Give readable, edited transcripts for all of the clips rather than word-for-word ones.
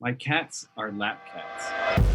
My cats are lap cats.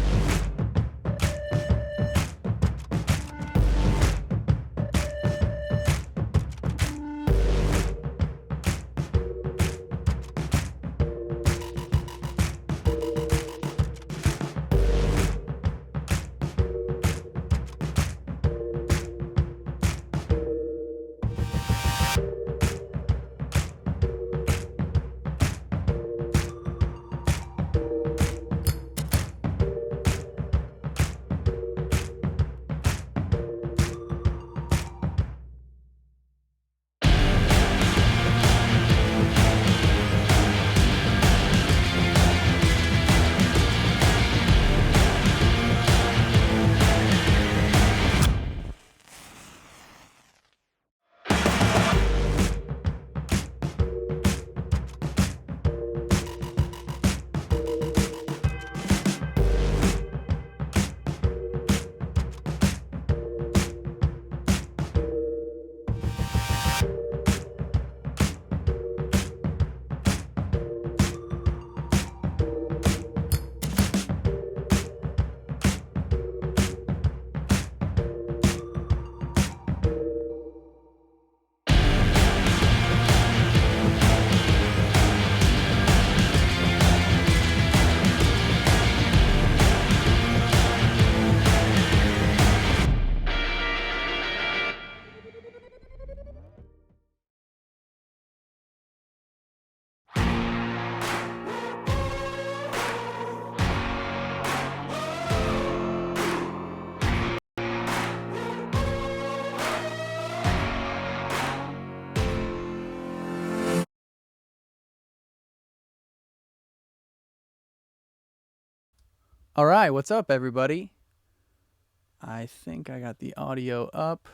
All right, what's up, everybody? I think I got the audio up.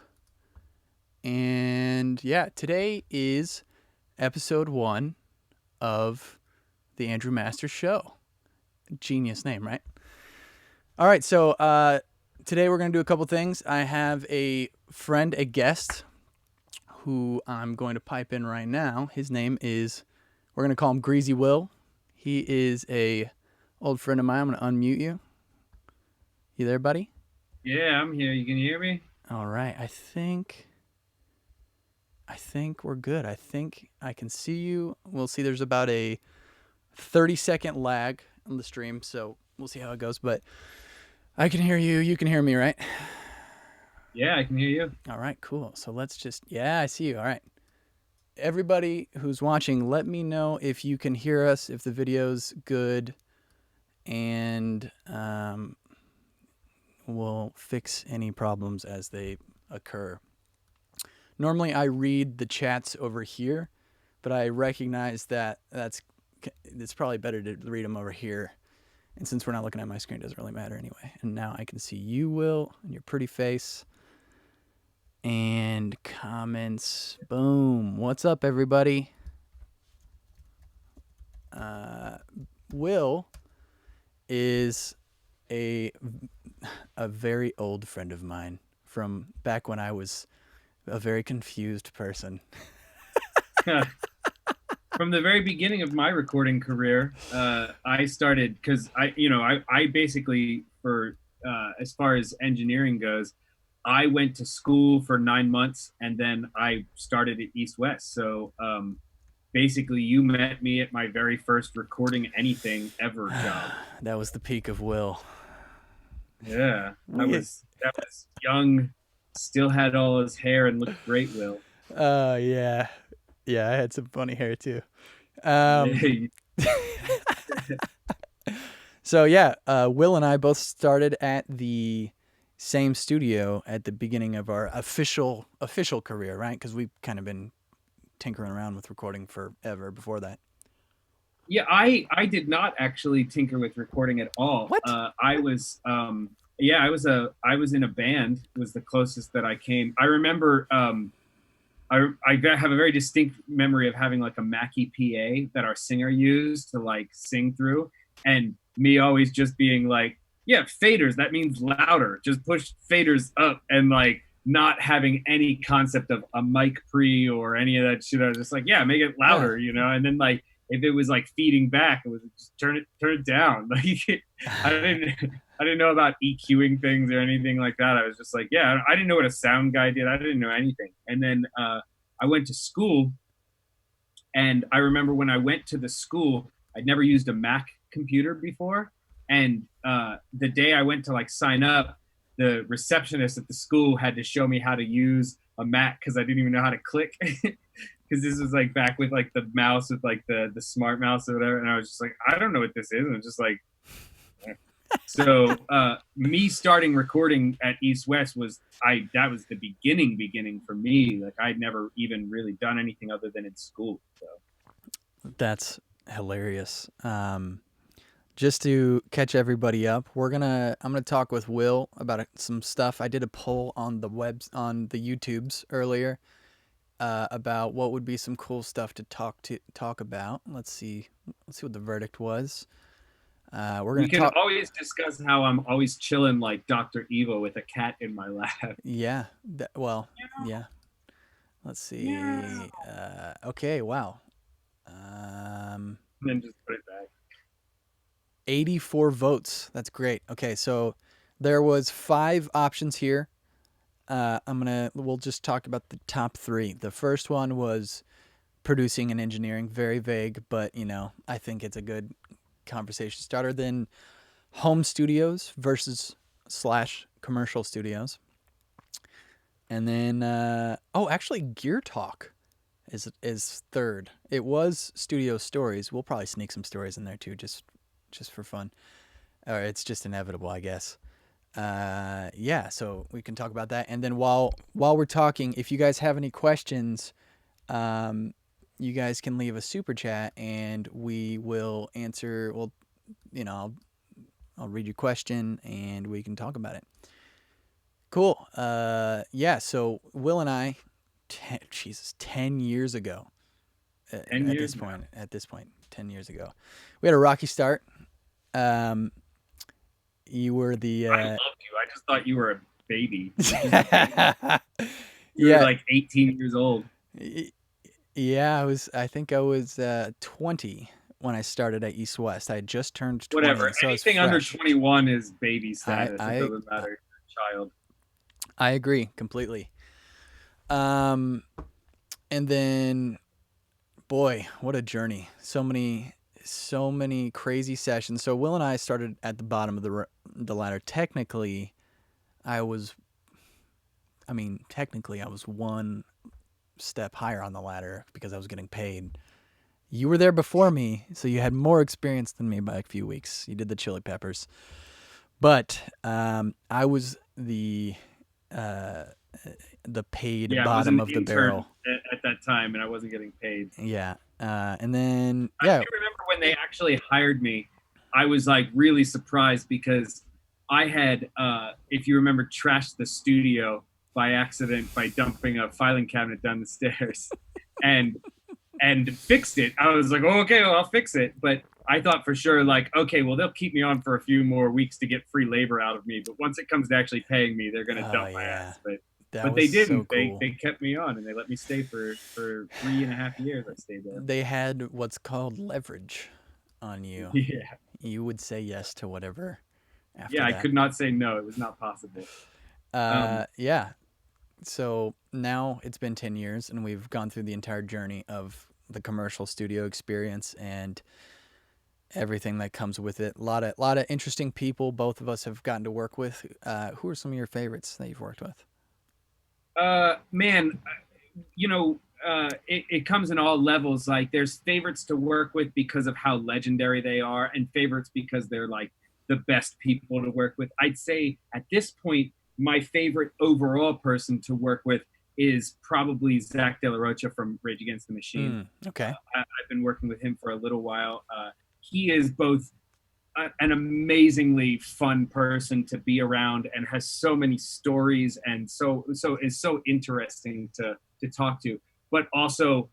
And yeah, today is episode 1 of the Andrew Masters Show. Genius name, right? All right, so today we're going to do a couple things. I have a friend, a guest, who I'm going to pipe in right now. His name is, we're going to call him Greazy Will. He is a old friend of mine. I'm going to unmute you. You there, buddy? Yeah, I'm here. You can hear me? All right. I think we're good. I think I can see you. We'll see. There's about a 30-second lag on the stream, so we'll see how it goes. But I can hear you. You can hear me, right? Yeah, I can hear you. All right, cool. So let's just, yeah, I see you. All right. Everybody who's watching, let me know if you can hear us, if the video's good, and we'll fix any problems as they occur. Normally, I read the chats over here, but I recognize that it's probably better to read them over here. And since we're not looking at my screen, it doesn't really matter anyway. And now I can see you, Will, and your pretty face. And comments. Boom. What's up, everybody? Will is a very old friend of mine from back when I was a very confused person. From the very beginning of my recording career, I started because I basically as far as engineering goes, I went to school for 9 months and then I started at East West. So basically, you met me at my very first recording anything ever job. That was the peak of Will. Yeah, that was young, still had all his hair and looked great, Will. Yeah. Yeah, I had some funny hair too. So yeah, Will and I both started at the same studio at the beginning of our official career, right? Because we've kind of been tinkering around with recording forever before that. Yeah, I did not actually tinker with recording at all. What? I was I was in a band. It was the closest that I came. I remember I have a very distinct memory of having like a Mackie PA that our singer used to like sing through, and me always just being like, yeah, faders, that means louder. Just push faders up, and like not having any concept of a mic pre or any of that shit. I was just like, yeah, make it louder, And then like if it was like feeding back, it was just turn it down. Like I didn't I didn't know about EQing things or anything like that. I was just like, yeah, I didn't know what a sound guy did. I didn't know anything. And then I went to school, and I remember when I went to the school, I'd never used a Mac computer before. And the day I went to like sign up, the receptionist at the school had to show me how to use a Mac because I didn't even know how to click. Because this was like back with like the mouse with like the smart mouse or whatever. And I was just like, I don't know what this is. And I'm just like, so me starting recording at East West was that was the beginning for me. Like I'd never even really done anything other than in school. So That's hilarious. Just to catch everybody up, I'm gonna talk with Will about some stuff. I did a poll on the YouTubes earlier about what would be some cool stuff to talk about. Let's see what the verdict was. We're we gonna can talk. always discuss how I'm always chilling like Dr. Evil with a cat in my lap. Yeah. Yeah. Let's see. Yeah. Okay. Wow. And then just put it back. 84 votes. That's great. Okay, so there was 5 options here. We'll just talk about the top 3. The first one was producing and engineering, very vague, but I think it's a good conversation starter. Then home studios versus / commercial studios. And then actually Gear Talk is third. It was studio stories. We'll probably sneak some stories in there too, just for fun. Or it's just inevitable, I guess. Yeah, so we can talk about that. And then while we're talking, if you guys have any questions, you guys can leave a super chat and we will answer. Well, I'll read your question and we can talk about it. Cool. Yeah, so Will and I, 10 years ago. 10 At years this point, 10 years ago, we had a rocky start. You were the. I loved you. I just thought you were a baby. You were Yeah. like 18 years old. Yeah, I think I was 20 when I started at East West. I had just turned 20. Whatever. So Anything under 21 is baby status. I It doesn't matter. Child. I agree completely. And then, boy, what a journey! So many crazy sessions. So Will and I started at the bottom of the ladder. Technically, I was one step higher on the ladder because I was getting paid. You were there before me, so you had more experience than me by a few weeks. You did the Chili Peppers, but I was the paid bottom of the barrel at that time, and I wasn't getting paid. Yeah, and then I remember when they actually hired me. I was like really surprised because I had, if you remember, trashed the studio by accident by dumping a filing cabinet down the stairs, and fixed it. I was like, oh, okay, well, I'll fix it. But I thought for sure, like, okay, well, they'll keep me on for a few more weeks to get free labor out of me. But once it comes to actually paying me, they're going to dump my ass. But they didn't. So cool. They kept me on, and they let me stay for 3.5 years. I stayed there. They had what's called leverage on you. Yeah. You would say yes to whatever. After that. I could not say no. It was not possible. Yeah. So now it's been 10 years, and we've gone through the entire journey of the commercial studio experience and everything that comes with it. A lot of interesting people both of us have gotten to work with. Who are some of your favorites that you've worked with? Man, it comes in all levels. Like there's favorites to work with because of how legendary they are, and favorites because they're like the best people to work with. I'd say at this point, my favorite overall person to work with is probably Zach De La Rocha from Rage Against the Machine. Okay. I've been working with him for a little while. He is both an amazingly fun person to be around and has so many stories and so is so interesting to talk to. But also,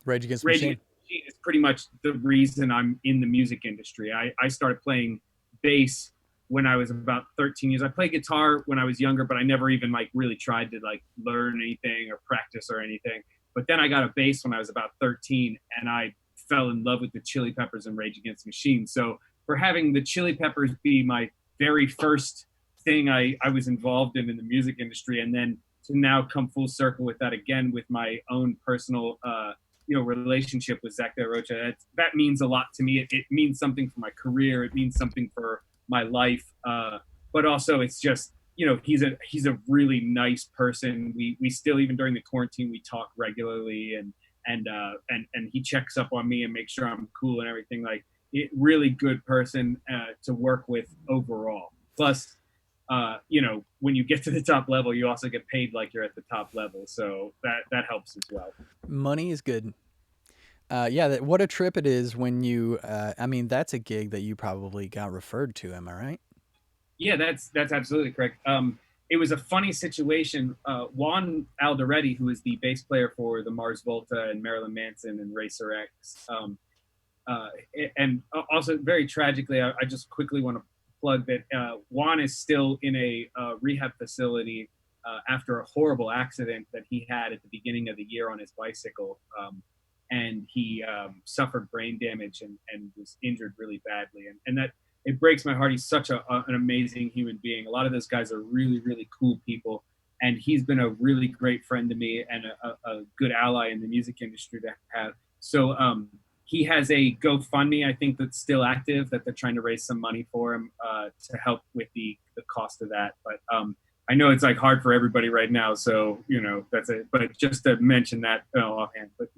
Rage Against the Machine is pretty much the reason I'm in the music industry. I started playing bass when I was about 13 years. I played guitar when I was younger, but I never even like really tried to like learn anything or practice or anything. But then I got a bass when I was about 13, and I fell in love with the Chili Peppers and Rage Against the Machine. So for having the Chili Peppers be my very first thing I was involved in the music industry, and then to now come full circle with that again with my own personal relationship with Zach De La Rocha, that means a lot to me. It means something for my career. It means something for my life. But also, it's just he's a really nice person. We still, even during the quarantine, we talk regularly, and he checks up on me and makes sure I'm cool and everything. Like, really good person to work with overall. Plus, when you get to the top level, you also get paid like you're at the top level, so that helps as well. Money is good. Yeah, what a trip it is when you. I mean, that's a gig that you probably got referred to. Am I right? Yeah, that's absolutely correct. It was a funny situation. Juan Alderete, who is the bass player for the Mars Volta and Marilyn Manson and Racer X, and also very tragically, I just quickly want to plug that Juan is still in a rehab facility after a horrible accident that he had at the beginning of the year on his bicycle. And he suffered brain damage and was injured really badly. And that it breaks my heart. He's such an amazing human being. A lot of those guys are really, really cool people. And he's been a really great friend to me and a good ally in the music industry to have. So he has a GoFundMe, I think, that's still active, that they're trying to raise some money for him to help with the cost of that. But I know it's like hard for everybody right now. So, that's it. But just to mention that offhand. But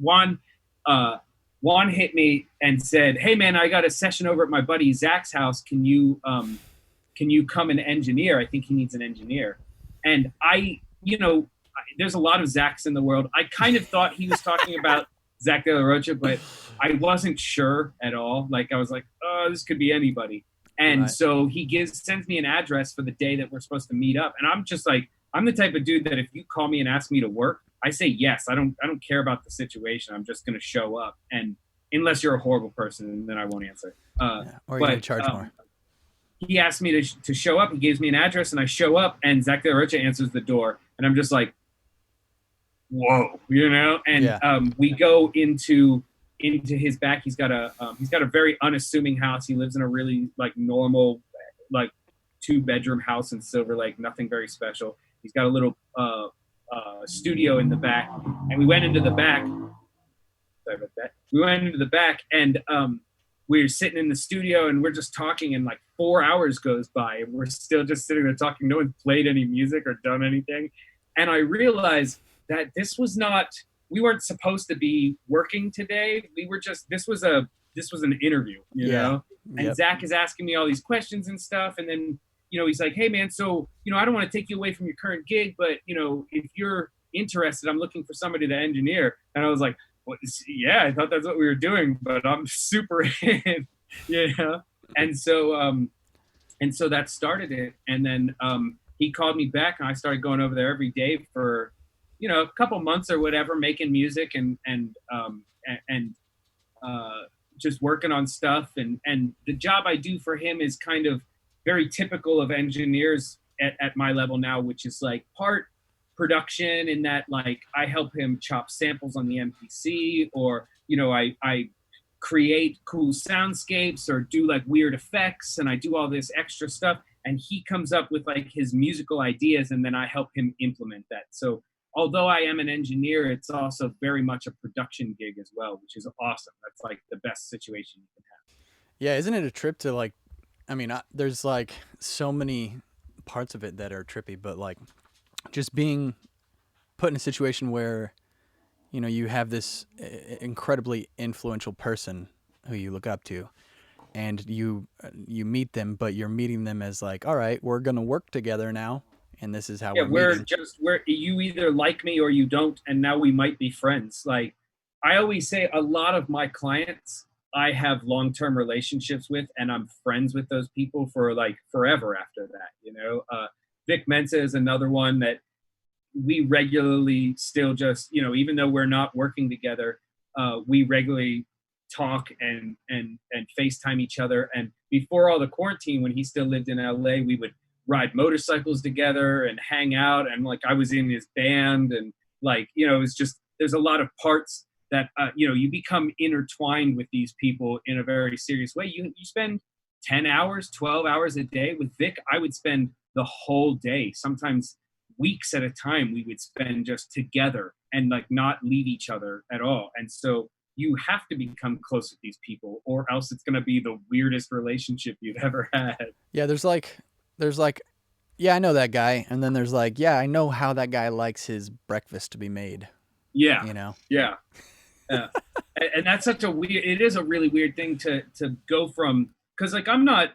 Juan hit me and said, "Hey man, I got a session over at my buddy Zach's house. Can you come and engineer? I think he needs an engineer." And there's a lot of Zachs in the world. I kind of thought he was talking about Zach De La Rocha, but I wasn't sure at all. Like, I was like, oh, this could be anybody. And Right. so he sends me an address for the day that we're supposed to meet up. And I'm just like, I'm the type of dude that if you call me and ask me to work, I say yes. I don't care about the situation. I'm just going to show up. And unless you're a horrible person, then I won't answer. Yeah. Or you're gonna charge more. He asked me to show up. He gives me an address, and I show up, and Zach De La Rocha answers the door. And I'm just like, whoa, And Yeah. we go into his back. He's got a very unassuming house. He lives in a really like normal, like 2-bedroom house in Silver Lake. Nothing very special. He's got a little studio in the back, and we went into the back. Sorry about that. We went into the back, and we were sitting in the studio, and we're just talking, and like 4 hours goes by, and we're still just sitting there talking. No one's played any music or done anything, and I realized that we weren't supposed to be working today. This was an interview, Yeah. And Yep. Zach is asking me all these questions and stuff, and then he's like, "Hey man, so I don't want to take you away from your current gig, but if you're interested, I'm looking for somebody to engineer." And I was like, "What? Yeah, I thought that's what we were doing, but I'm super in." And so that started it, and then he called me back, and I started going over there every day for a couple months or whatever, making music and just working on stuff. And the job I do for him is kind of very typical of engineers at my level now, which is like part production in that, like, I help him chop samples on the MPC, or I create cool soundscapes or do like weird effects, and I do all this extra stuff, and he comes up with like his musical ideas, and then I help him implement that. So although I am an engineer, it's also very much a production gig as well, which is awesome. That's like the best situation you can have. Yeah. Isn't it a trip to like? I mean, there's like so many parts of it that are trippy, but like just being put in a situation where you have this incredibly influential person who you look up to, and you meet them, but you're meeting them as like, all right, we're gonna work together now, and this is how Yeah, we're meeting. we're you either like me or you don't, and now we might be friends. Like, I always say, a lot of my clients I have long-term relationships with, and I'm friends with those people for like forever after that. Vic Mensa is another one that we regularly still just, even though we're not working together, we regularly talk and FaceTime each other. And before all the quarantine, when he still lived in LA, we would ride motorcycles together and hang out. And like, I was in his band, and like, it was just, there's a lot of parts that you become intertwined with these people in a very serious way. You spend 10 hours, 12 hours a day with Vic. I would spend the whole day, sometimes weeks at a time, we would spend just together and like not leave each other at all. And so you have to become close with these people, or else it's going to be the weirdest relationship you've ever had. Yeah, there's like, yeah, I know that guy, and then there's like, yeah, I know how that guy likes his breakfast to be made. Yeah, You know? yeah. uh, and that's such a weird, it is a really weird thing to go from, because like I'm not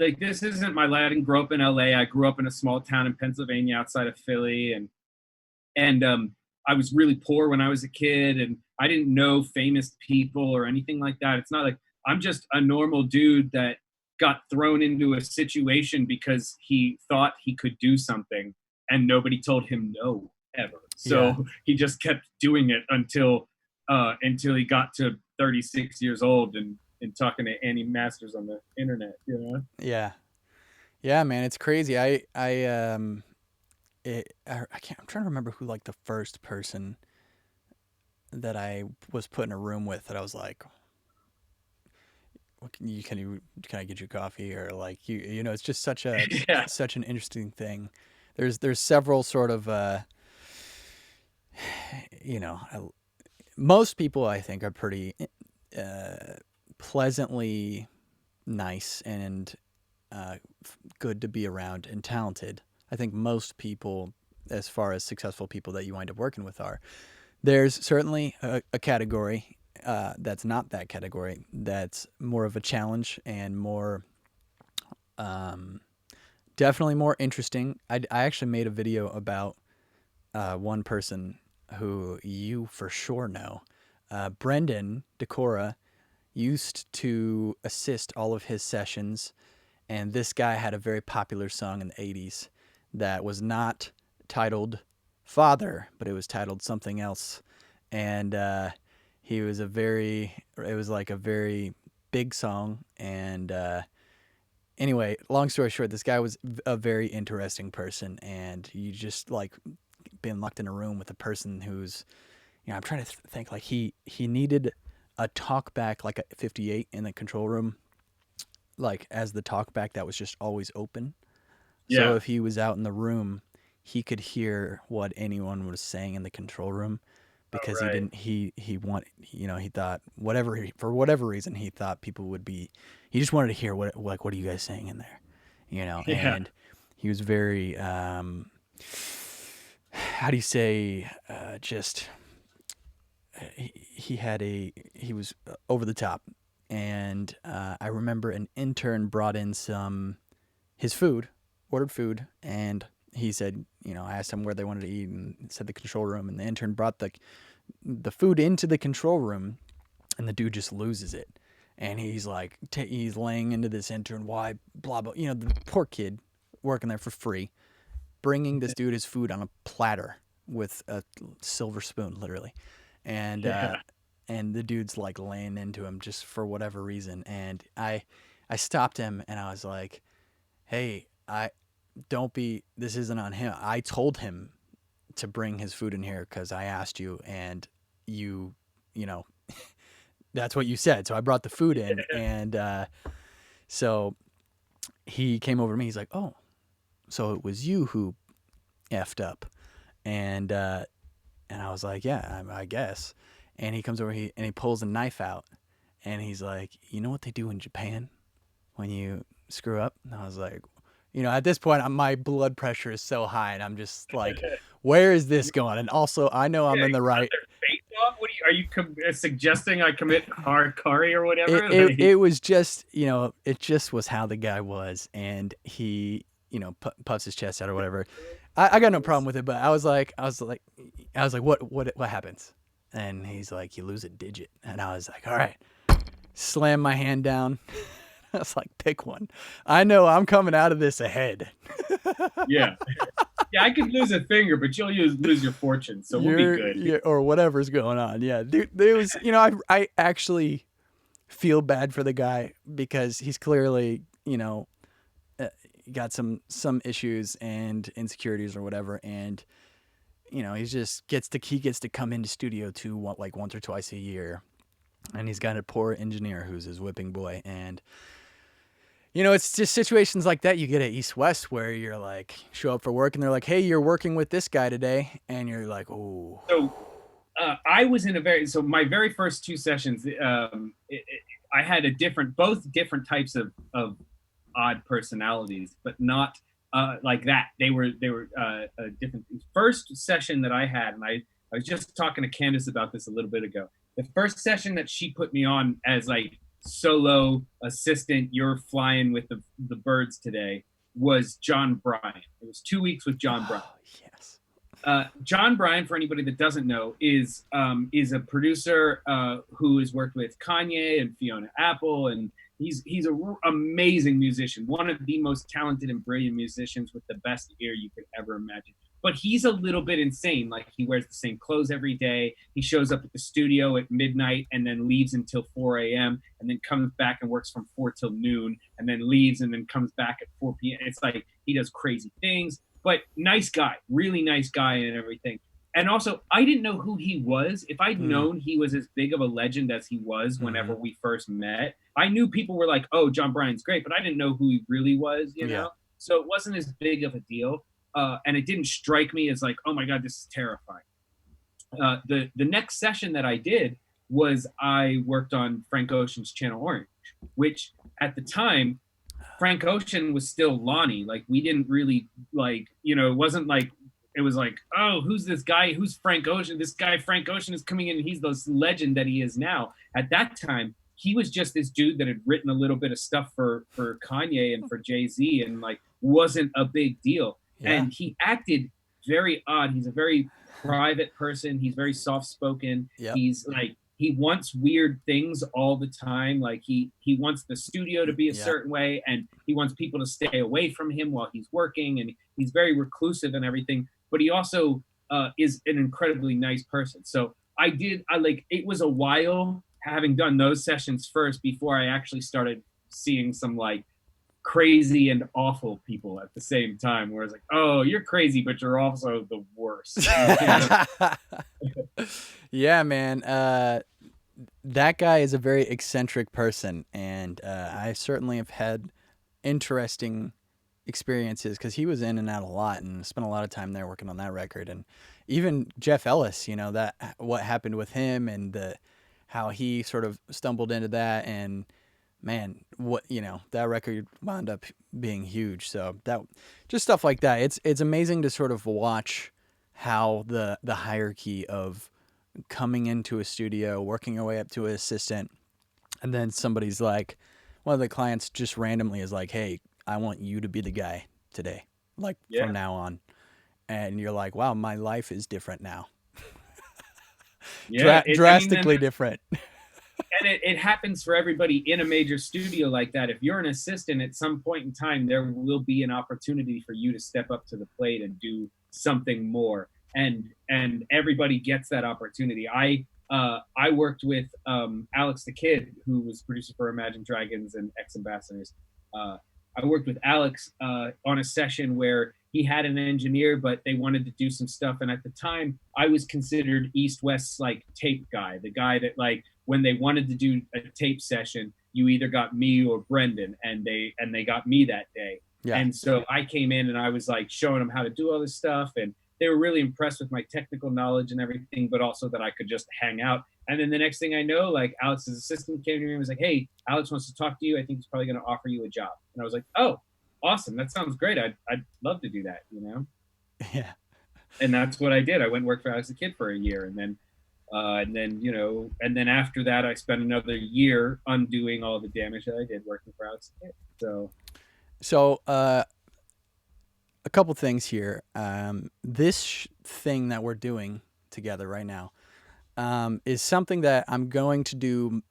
like, this isn't my lad. I didn't grow up in LA. I grew up in a small town in Pennsylvania outside of Philly, and I was really poor when I was a kid, and I didn't know famous people or anything like that. It's not like I'm just a normal dude that got thrown into a situation because he thought he could do something and nobody told him no ever. Yeah. So he just kept doing it until he got to 36 years old and talking to Annie Masters on the internet, you know? Yeah. Yeah, man, it's crazy. I can't. I'm trying to remember who like the first person that I was put in a room with that I was like, what can I get you coffee, or like you know, it's just Yeah. such an interesting thing. There's several sort of you know, most people I think are pretty pleasantly nice and good to be around and talented. I think most people, as far as successful people that you wind up working with, are. There's certainly a category that's not that category. That's more of a challenge and more, um, definitely more interesting. I actually made a video about one person who you for sure know. Brendan Decora used to assist all of his sessions, and this guy had a very popular song in the 80s that was not titled Father, but it was titled something else. And it was like a very big song. And anyway, long story short, this guy was a very interesting person. And you just like being locked in a room with a person who's, I'm trying to think, like he needed a talk back, like a 58 in the control room, like as the talkback that was just always open. So Yeah. if he was out in the room, he could hear what anyone was saying in the control room, Oh, because he right. didn't he thought for whatever reason he thought people would be, he just wanted to hear what are you guys saying in there, Yeah. and he was very how do you say, just he was over the top. And I remember an intern brought in his food, ordered food, and he said, I asked him where they wanted to eat, and said the control room, and the intern brought the food into the control room, and the dude just loses it, and he's like, he's laying into this intern, why, blah blah, the poor kid working there for free, bringing this dude his food on a platter with a silver spoon, literally, and Yeah. and the dude's like laying into him just for whatever reason, and I stopped him and I was like, hey, I don't be, this isn't on him. I told him to bring his food in here because I asked you, and you know that's what you said, so I brought the food in. And so he came over to me, he's like, oh, so it was you who effed up. And I was like, yeah, I guess. And he comes over, and he pulls a knife out, and he's like, you know what they do in Japan when you screw up? And I was like, at this point, my blood pressure is so high, and I'm just like, where is this going? And also, I know I'm Yeah, in the you cut right. their face off. What are you suggesting I commit hard curry or It, whatever? it, Like, it was just, it just was how the guy was. And he, puffs his chest out or whatever. I got no problem with it, but I was like, what happens? And he's like, you lose a digit. And I was like, all right, slam my hand down. I was like, pick one. I know I'm coming out of this ahead. yeah, yeah, I could lose a finger, but you'll lose your fortune, so we'll be good. Or whatever's going on. Yeah, dude, there was, I actually feel bad for the guy because he's clearly, got some issues and insecurities or whatever. And he gets to come into Studio 2 like once or twice a year, and he's got a poor engineer who's his whipping boy. And it's just situations like that you get at East West where you're like, show up for work and they're like, hey, you're working with this guy today, and you're like, oh. So I was in a so my very first two sessions, I had both different types of odd personalities, but not like that. They were different. First session that I had, and I was just talking to Candace about this a little bit ago. The first session that she put me on as like solo assistant, you're flying with the birds today, was John Bryan. It was 2 weeks with John Bryan. Yes. John Bryan, for anybody that doesn't know, is a producer who has worked with Kanye and Fiona Apple, and he's an amazing musician, one of the most talented and brilliant musicians with the best ear you could ever imagine. But he's a little bit insane. Like, he wears the same clothes every day. He shows up at the studio at midnight and then leaves until 4 a.m. and then comes back and works from 4 till noon and then leaves and then comes back at 4 p.m. It's like he does crazy things. But nice guy, really nice guy and everything. And also, I didn't know who he was. If I'd known he was as big of a legend as he was whenever we first met, I knew people were like, oh, John Bryan's great, but I didn't know who he really was, you know? So it wasn't as big of a deal. And it didn't strike me as like, oh my God, this is terrifying. The next session that I did was I worked on Frank Ocean's Channel Orange, which at the time, Frank Ocean was still Lonnie. Like, we didn't really like, it wasn't like, it was like, oh, who's this guy? Who's Frank Ocean? This guy, Frank Ocean, is coming in and he's this legend that he is now. At that time, he was just this dude that had written a little bit of stuff for Kanye and for Jay-Z and like wasn't a big deal. Yeah. And he acted very odd. He's a very private person. He's very soft-spoken. Yep. He's like, he wants weird things all the time. Like he wants the studio to be a certain way, and he wants people to stay away from him while he's working, and he's very reclusive and everything. But he also is an incredibly nice person. So it was a while having done those sessions first before I actually started seeing some like crazy and awful people at the same time, where it's like, oh, you're crazy, but you're also the worst. Yeah, man. That guy is a very eccentric person, and I certainly have had interesting experiences because he was in and out a lot and spent a lot of time there working on that record. And even Jeff Ellis, that what happened with him and how he sort of stumbled into that, and man, that record wound up being huge. So that, just stuff like that. It's amazing to sort of watch how the hierarchy of coming into a studio, working your way up to an assistant, and then somebody's like, one of the clients just randomly is like, hey, I want you to be the guy today, like from now on. And you're like, wow, my life is different now. Drastically different. And it happens for everybody in a major studio like that. If you're an assistant, at some point in time, there will be an opportunity for you to step up to the plate and do something more. And everybody gets that opportunity. I worked with Alex the Kid, who was producer for Imagine Dragons and X Ambassadors. I worked with Alex on a session where he had an engineer, but they wanted to do some stuff. And at the time, I was considered East West's like tape guy, the guy that like when they wanted to do a tape session, you either got me or Brendan, and they got me that day. Yeah. And so I came in and I was like showing them how to do all this stuff, and they were really impressed with my technical knowledge and everything, but also that I could just hang out. And then the next thing I know, like Alex's assistant came to me and was like, hey, Alex wants to talk to you. I think he's probably going to offer you a job. And I was like, oh, awesome. That sounds great. I'd love to do that, Yeah. And that's what I did. I went and worked for Alex the Kid for a year. And then after that, I spent another year undoing all the damage that I did working for Alex the Kid. So a couple things here. This thing that we're doing together right now is something that I'm going to do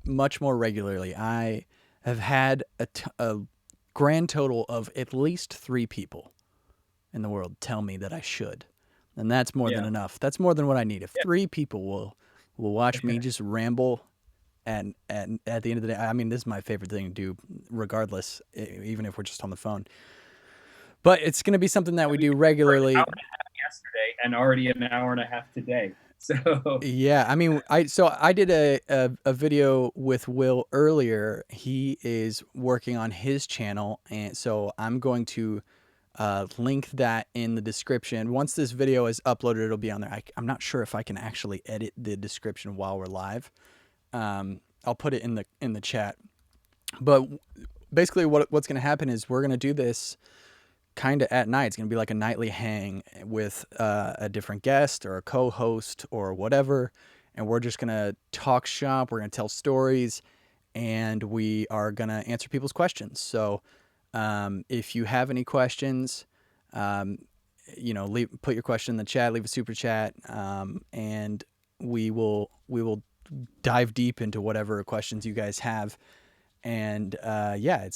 much more regularly. I have had a grand total of at least 3 people in the world tell me that I should. And that's more than enough. That's more than what I need. If 3 people will watch me just ramble, and at the end of the day, I mean, this is my favorite thing to do regardless, even if we're just on the phone. But it's going to be something that we do regularly. yesterday and already an hour and a half today. So Yeah, I mean, I did a video with Will earlier. He is working on his channel, and so I'm going to link that in the description. Once this video is uploaded, it'll be on there. I'm not sure if I can actually edit the description while we're live. I'll put it in the chat. But basically, what's going to happen is we're going to do this kind of at night. It's going to be like a nightly hang with a different guest or a co-host or whatever, and we're just going to talk shop. We're going to tell stories, and we are going to answer people's questions. So if you have any questions, um, put your question in the chat, leave a super chat, and we will dive deep into whatever questions you guys have. And yeah,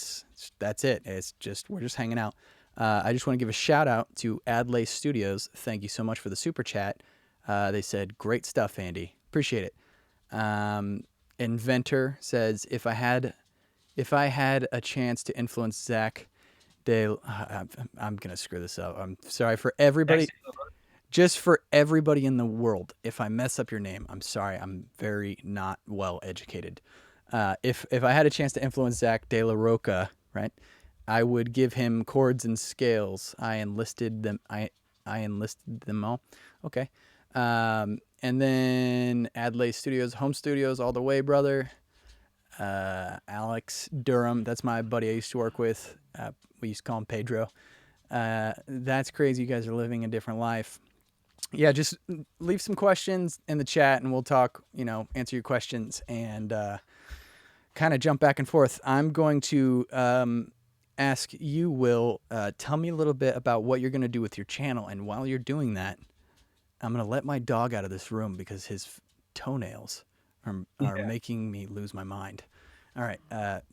that's it. It's just we're just hanging out. I just want to give a shout out to Adley Studios. Thank you so much for the super chat. They said great stuff, Andy. Appreciate it. Inventor says if I had a chance to influence Zach Dale, I'm gonna screw this up. I'm sorry for everybody. Just for everybody in the world, if I mess up your name, I'm sorry. I'm very not well educated. If I had a chance to influence Zach De La Roca, right, I would give him chords and scales. I enlisted them. I enlisted them all. Okay. And then Adley Studios, home studios, all the way, brother. Alex Durham, that's my buddy I used to work with. We used to call him Pedro. That's crazy. You guys are living a different life. Yeah, just leave some questions in the chat and we'll talk, answer your questions and kind of jump back and forth. I'm going to ask you, Will, tell me a little bit about what you're going to do with your channel. And while you're doing that, I'm going to let my dog out of this room because his toenails are yeah. making me lose my mind. All right.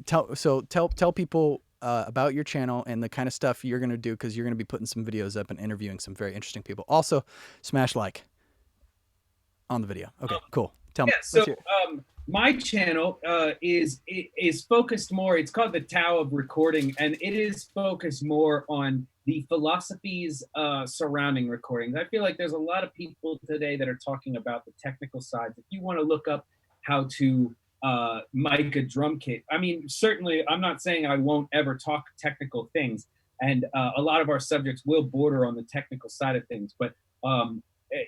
Tell people about your channel and the kind of stuff you're going to do because you're going to be putting some videos up and interviewing some very interesting people. Also, smash like on the video. Okay, cool. Tell me. Yeah, so my channel is focused more. It's called the Tao of Recording, and it is focused more on the philosophies surrounding recordings. I feel like there's a lot of people today that are talking about the technical sides. If you want to look up how to mic a drum kit, I mean, certainly, I'm not saying I won't ever talk technical things, and a lot of our subjects will border on the technical side of things, but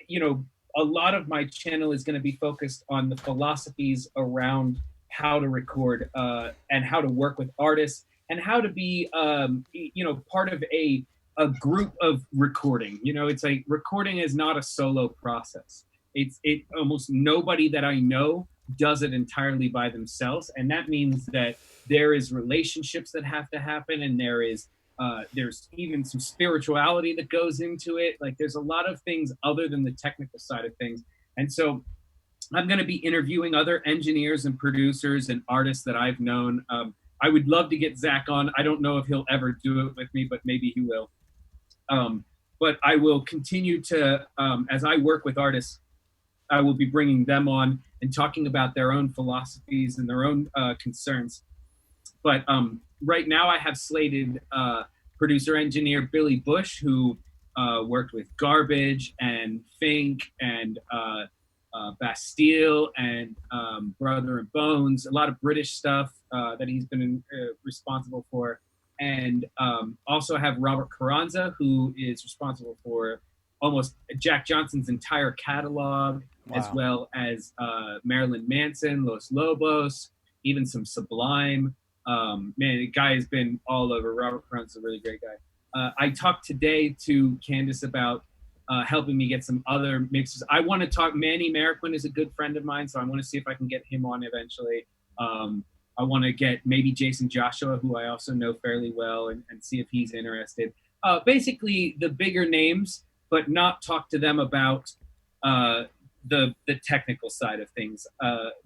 you know a lot of my channel is going to be focused on the philosophies around how to record and how to work with artists and how to be part of a group of recording. It's like recording is not a solo process. It almost nobody that I know does it entirely by themselves, and that means that there is relationships that have to happen, and there's even some spirituality that goes into it. Like there's a lot of things other than the technical side of things. And so I'm going to be interviewing other engineers and producers and artists that I've known. I would love to get Zach on. I don't know if he'll ever do it with me, but maybe he will. But I will continue to, as I work with artists, I will be bringing them on and talking about their own philosophies and their own concerns. But right now I have slated producer engineer Billy Bush, who worked with Garbage and Fink and Bastille and Brother and Bones, a lot of British stuff that he's been responsible for. And also have Robert Carranza, who is responsible for almost Jack Johnson's entire catalog, as well as Marilyn Manson, Los Lobos, even some Sublime. Man, the guy has been all over. Robert Carranza is a really great guy. I talked today to Candace about helping me get some other mixes. I want to talk. Manny Marroquin is a good friend of mine, so I want to see if I can get him on eventually. I want to get maybe Jason Joshua, who I also know fairly well, and see if he's interested. Basically, the bigger names, but not talk to them about the technical side of things,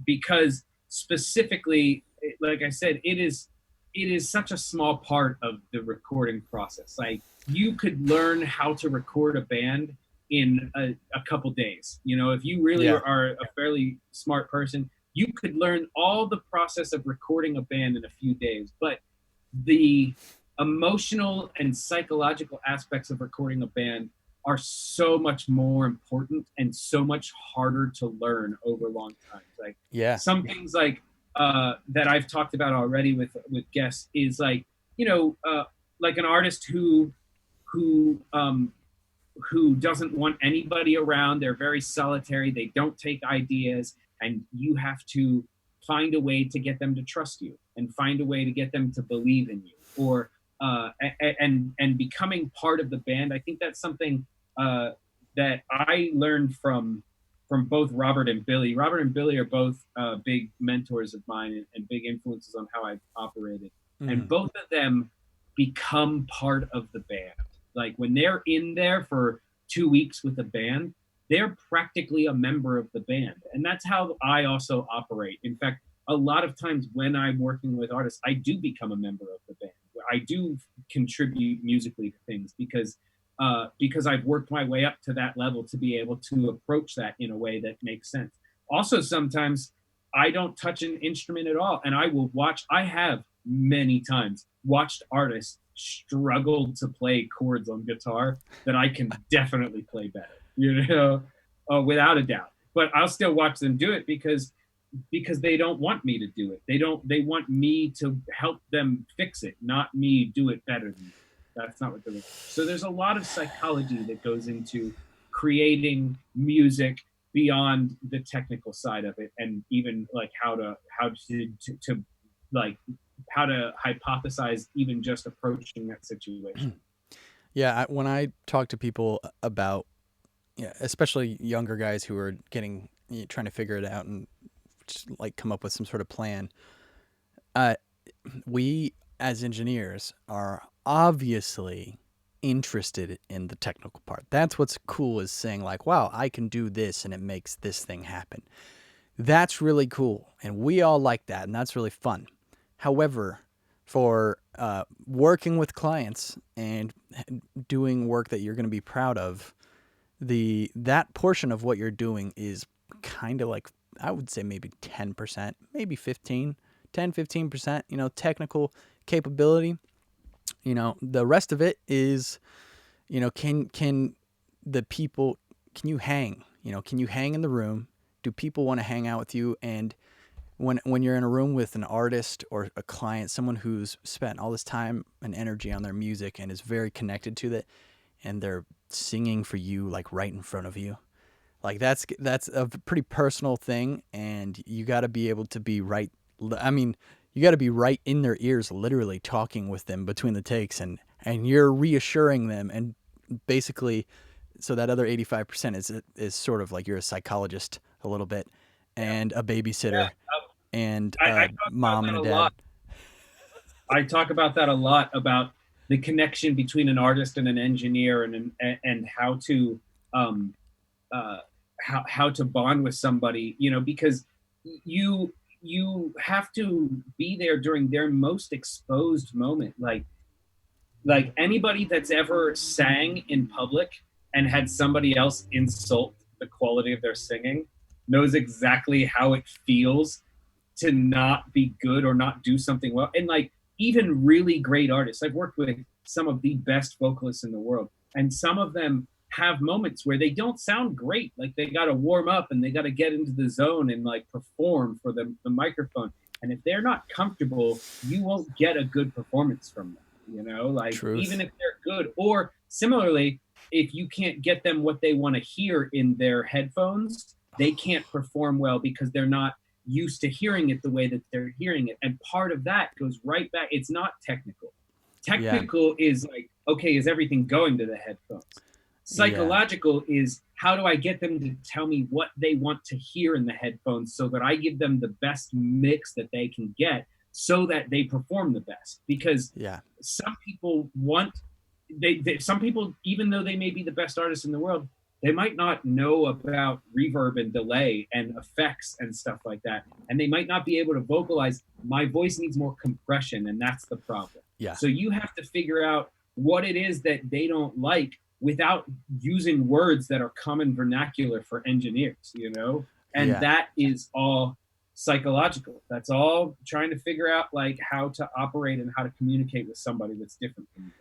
because specifically, like I said, it is such a small part of the recording process. Like you could learn how to record a band in a couple days. If you really are a fairly smart person, you could learn all the process of recording a band in a few days. But the emotional and psychological aspects of recording a band are so much more important and so much harder to learn over long times. Like Yeah. some things like that I've talked about already with guests is like, like an artist who who doesn't want anybody around. They're very solitary. They don't take ideas, and you have to find a way to get them to trust you and find a way to get them to believe in you, or and becoming part of the band. I think that's something uh, that I learned from both Robert and Billy. Robert and Billy are both big mentors of mine and big influences on how I've operated. And Mm. both of them become part of the band. Like when they're in there for 2 weeks with a band, they're practically a member of the band. And that's how I also operate. In fact, a lot of times when I'm working with artists, I do become a member of the band. I do contribute musically to things because I've worked my way up to that level to be able to approach that in a way that makes sense. Also, sometimes I don't touch an instrument at all, and I will watch. I have many times watched artists struggle to play chords on guitar that I can definitely play better, without a doubt. But I'll still watch them do it because they don't want me to do it. They want me to help them fix it, not me do it better than them. That's not what they're looking for. So there's a lot of psychology that goes into creating music beyond the technical side of it, and even like how to like how to hypothesize even just approaching that situation. Yeah, when I talk to people about, especially younger guys who are trying to figure it out and just like come up with some sort of plan, uh, we as engineers are obviously interested in the technical part. That's what's cool, is saying like, wow, I can do this and it makes this thing happen. That's really cool. And we all like that. And that's really fun. However, for working with clients and doing work that you're going to be proud of, that portion of what you're doing is kind of like, I would say maybe 10%, maybe 15%, technical capability. The rest of it is, can the people, can you hang? Can you hang in the room? Do people want to hang out with you? And when you're in a room with an artist or a client, someone who's spent all this time and energy on their music and is very connected to it, and they're singing for you like right in front of you, like that's a pretty personal thing, and you got to be able to be right. I mean, you got to be right in their ears, literally talking with them between the takes, and you're reassuring them, and basically, so that other 85% is sort of like you're a psychologist a little bit, Yeah, and a babysitter, yeah. and I a talk about mom and that a a dad. lot. I talk about that a lot about the connection between an artist and an engineer, and um, uh, how to bond with somebody, because you you have to be there during their most exposed moment. Like anybody that's ever sang in public and had somebody else insult the quality of their singing knows exactly how it feels to not be good or not do something well. And like even really great artists, I've worked with some of the best vocalists in the world, and some of them have moments where they don't sound great. Like they got to warm up and they got to get into the zone and like perform for the microphone. And if they're not comfortable, you won't get a good performance from them, like even Truth. if they're good. Or similarly, if you can't get them what they want to hear in their headphones, they can't perform well because they're not used to hearing it the way that they're hearing it. And part of that goes right back. It's not technical. Yeah. Technical is like, okay, is everything going to the headphones? Yeah. Psychological is how do I get them to tell me what they want to hear in the headphones so that I give them the best mix that they can get so that they perform the best. Because Yeah. some people want some people, even though they may be the best artists in the world, they might not know about reverb and delay and effects and stuff like that, and they might not be able to vocalize, my voice needs more compression, and that's the problem. Yeah. So you have to figure out what it is that they don't like without using words that are common vernacular for engineers. And Yeah. that is all psychological. That's all trying to figure out like how to operate and how to communicate with somebody that's different from you.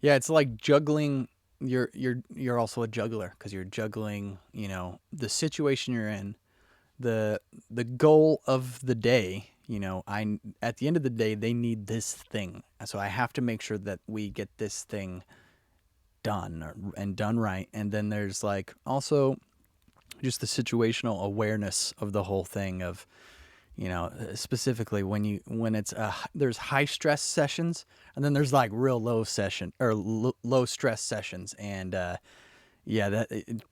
Yeah. It's like juggling. you're also a juggler because you're juggling, the situation you're in, the goal of the day. I at the end of the day they need this thing, so I have to make sure that we get this thing done and done right. And then there's like also just the situational awareness of the whole thing of, specifically when it's there's high stress sessions, and then there's like real low session or low stress sessions. And yeah, that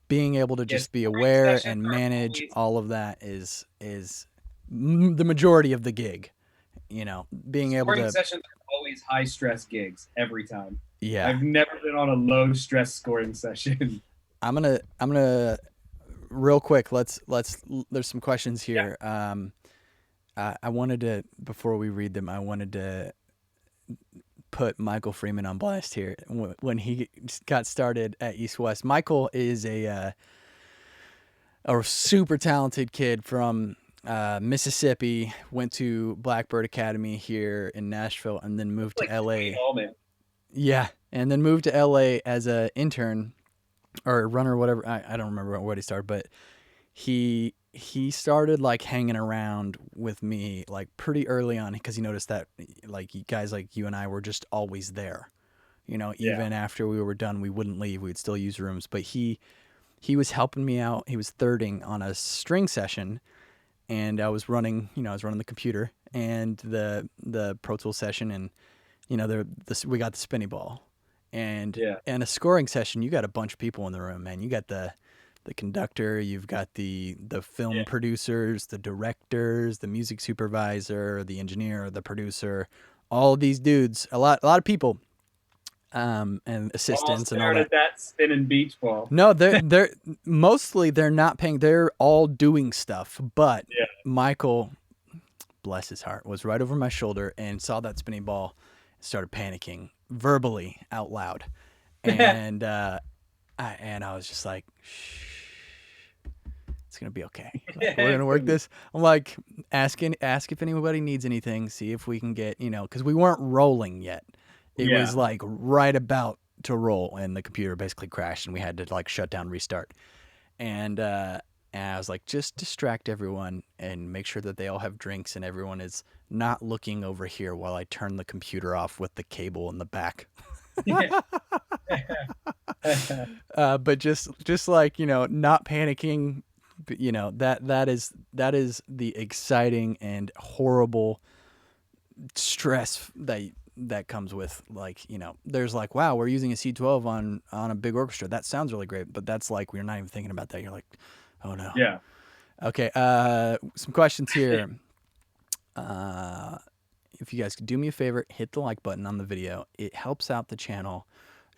being able to Yes, just be scoring aware sessions and are manage always all of that is the majority of the gig. Being able scoring to, sessions are always high stress gigs every time. yeah. I've never been on a low stress scoring session. I'm gonna real quick. Let's. There's some questions Yeah, here. I wanted to, before we read them, I wanted to put Michael Freeman on blast here. When he got started at East West, Michael is a super talented kid from Mississippi. Went to Blackbird Academy here in Nashville, and then moved to like Dwayne L.A. Allman. Yeah, and then moved to L.A. as a intern or a runner, whatever. I don't remember what he started, but he started like hanging around with me like pretty early on because he noticed that like guys like you and I were just always there. Yeah, Even after we were done, we wouldn't leave. We'd still use rooms. But he was helping me out. He was thirding on a string session, and I was running the computer and the Pro Tool session, and we got the spinny ball, yeah, and a scoring session. You got a bunch of people in the room, man. You got the conductor, you've got the film yeah. producers, the directors, the music supervisor, the engineer, the producer, all of these dudes, a lot of people, and All assistants and all staring that. at that spinning beach ball. No, they're mostly they're not paying. They're all doing stuff, but Yeah. Michael, bless his heart, was right over my shoulder and saw that spinning ball, and started panicking verbally out loud, and I was just like, shh, it's gonna be okay. Like, we're gonna work this. I'm like, ask if anybody needs anything. See if we can get, because we weren't rolling yet. It was Yeah. like right about to roll, and the computer basically crashed, and we had to like shut down, restart. And I was like, just distract everyone and make sure that they all have drinks and everyone is not looking over here while I turn the computer off with the cable in the back. Yeah. But just like, not panicking. But, that is the exciting and horrible stress that comes with, like, there's like, wow, we're using a C12 on a big orchestra. That sounds really great, but that's like we're not even thinking about that. You're like, oh no. Yeah. Okay, some questions here. If you guys could do me a favor, hit the like button on the video. It helps out the channel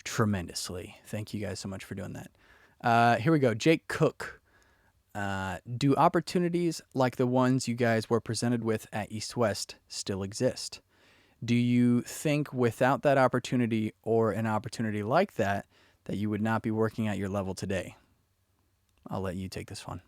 tremendously. Thank you guys so much for doing that. Here we go. Jake Cook. Do opportunities like the ones you guys were presented with at East West still exist? Do you think without that opportunity or an opportunity like that you would not be working at your level today? I'll let you take this one.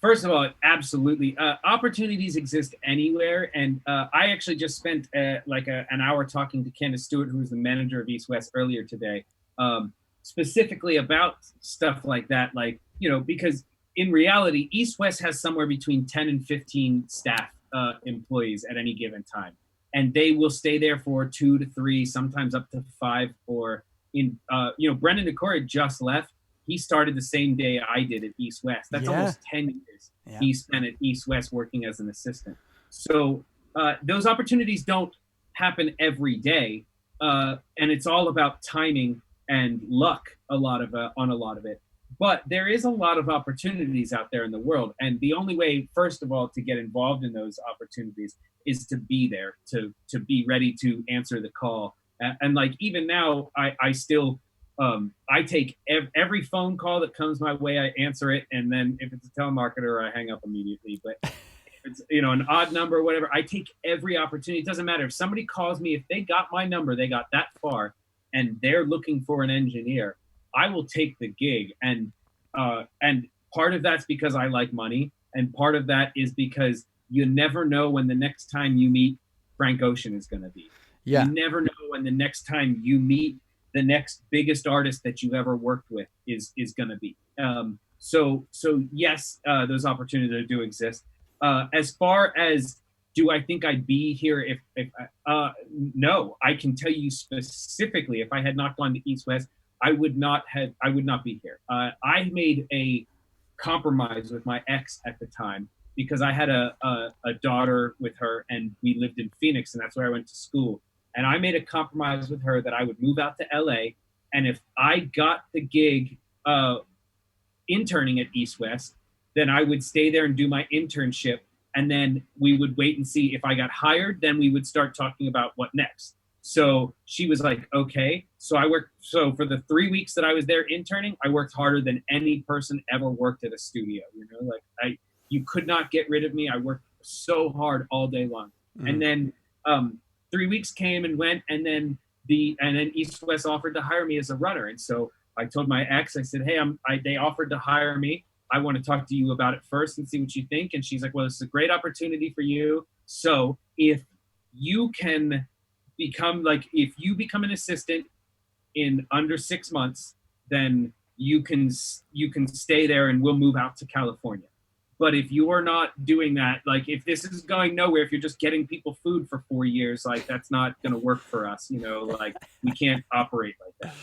First of all, absolutely. Opportunities exist anywhere, and I actually just spent an hour talking to Candace Stewart, who was the manager of East West earlier today, specifically about stuff like that. Like, because in reality, East West has somewhere between 10 and 15 staff employees at any given time, and they will stay there for 2 to 3, sometimes up to 5. Or Brendan DeCoria just left. He started the same day I did at East West. That's Yeah. almost 10 years Yeah. he spent at East West working as an assistant. So those opportunities don't happen every day, and it's all about timing and luck on a lot of it. But there is a lot of opportunities out there in the world, and the only way, first of all, to get involved in those opportunities is to be there, to be ready to answer the call. And like even now, I still I take every phone call that comes my way. I answer it, and then if it's a telemarketer, I hang up immediately. But if it's an odd number or whatever, I take every opportunity. It doesn't matter if somebody calls me. If they got my number, they got that far, and they're looking for an engineer, I will take the gig. And part of that's because I like money, and part of that is because you never know when the next time you meet Frank Ocean is going to be. Yeah. You never know when the next time you meet the next biggest artist that you've ever worked with is going to be. So yes, those opportunities do exist. As far as do I think I'd be here if no, I can tell you specifically if I had not gone to East West, I would not be here. I made a compromise with my ex at the time because I had a daughter with her and we lived in Phoenix and that's where I went to school. And I made a compromise with her that I would move out to LA. And if I got the gig interning at East West, then I would stay there and do my internship. And then we would wait and see if I got hired, then we would start talking about what next. So she was like, okay. So I worked. So for the 3 weeks that I was there interning, I worked harder than any person ever worked at a studio. You could not get rid of me. I worked so hard all day long. And then 3 weeks came and went, and then East West offered to hire me as a runner. And so I told my ex, I said, hey, they offered to hire me. I want to talk to you about it first and see what you think. And she's like, well, this is a great opportunity for you. So if you become an assistant in under 6 months, then you can stay there and we'll move out to California. But if you are not doing that, like if this is going nowhere, if you're just getting people food for 4 years, like that's not going to work for us. Like we can't operate like that.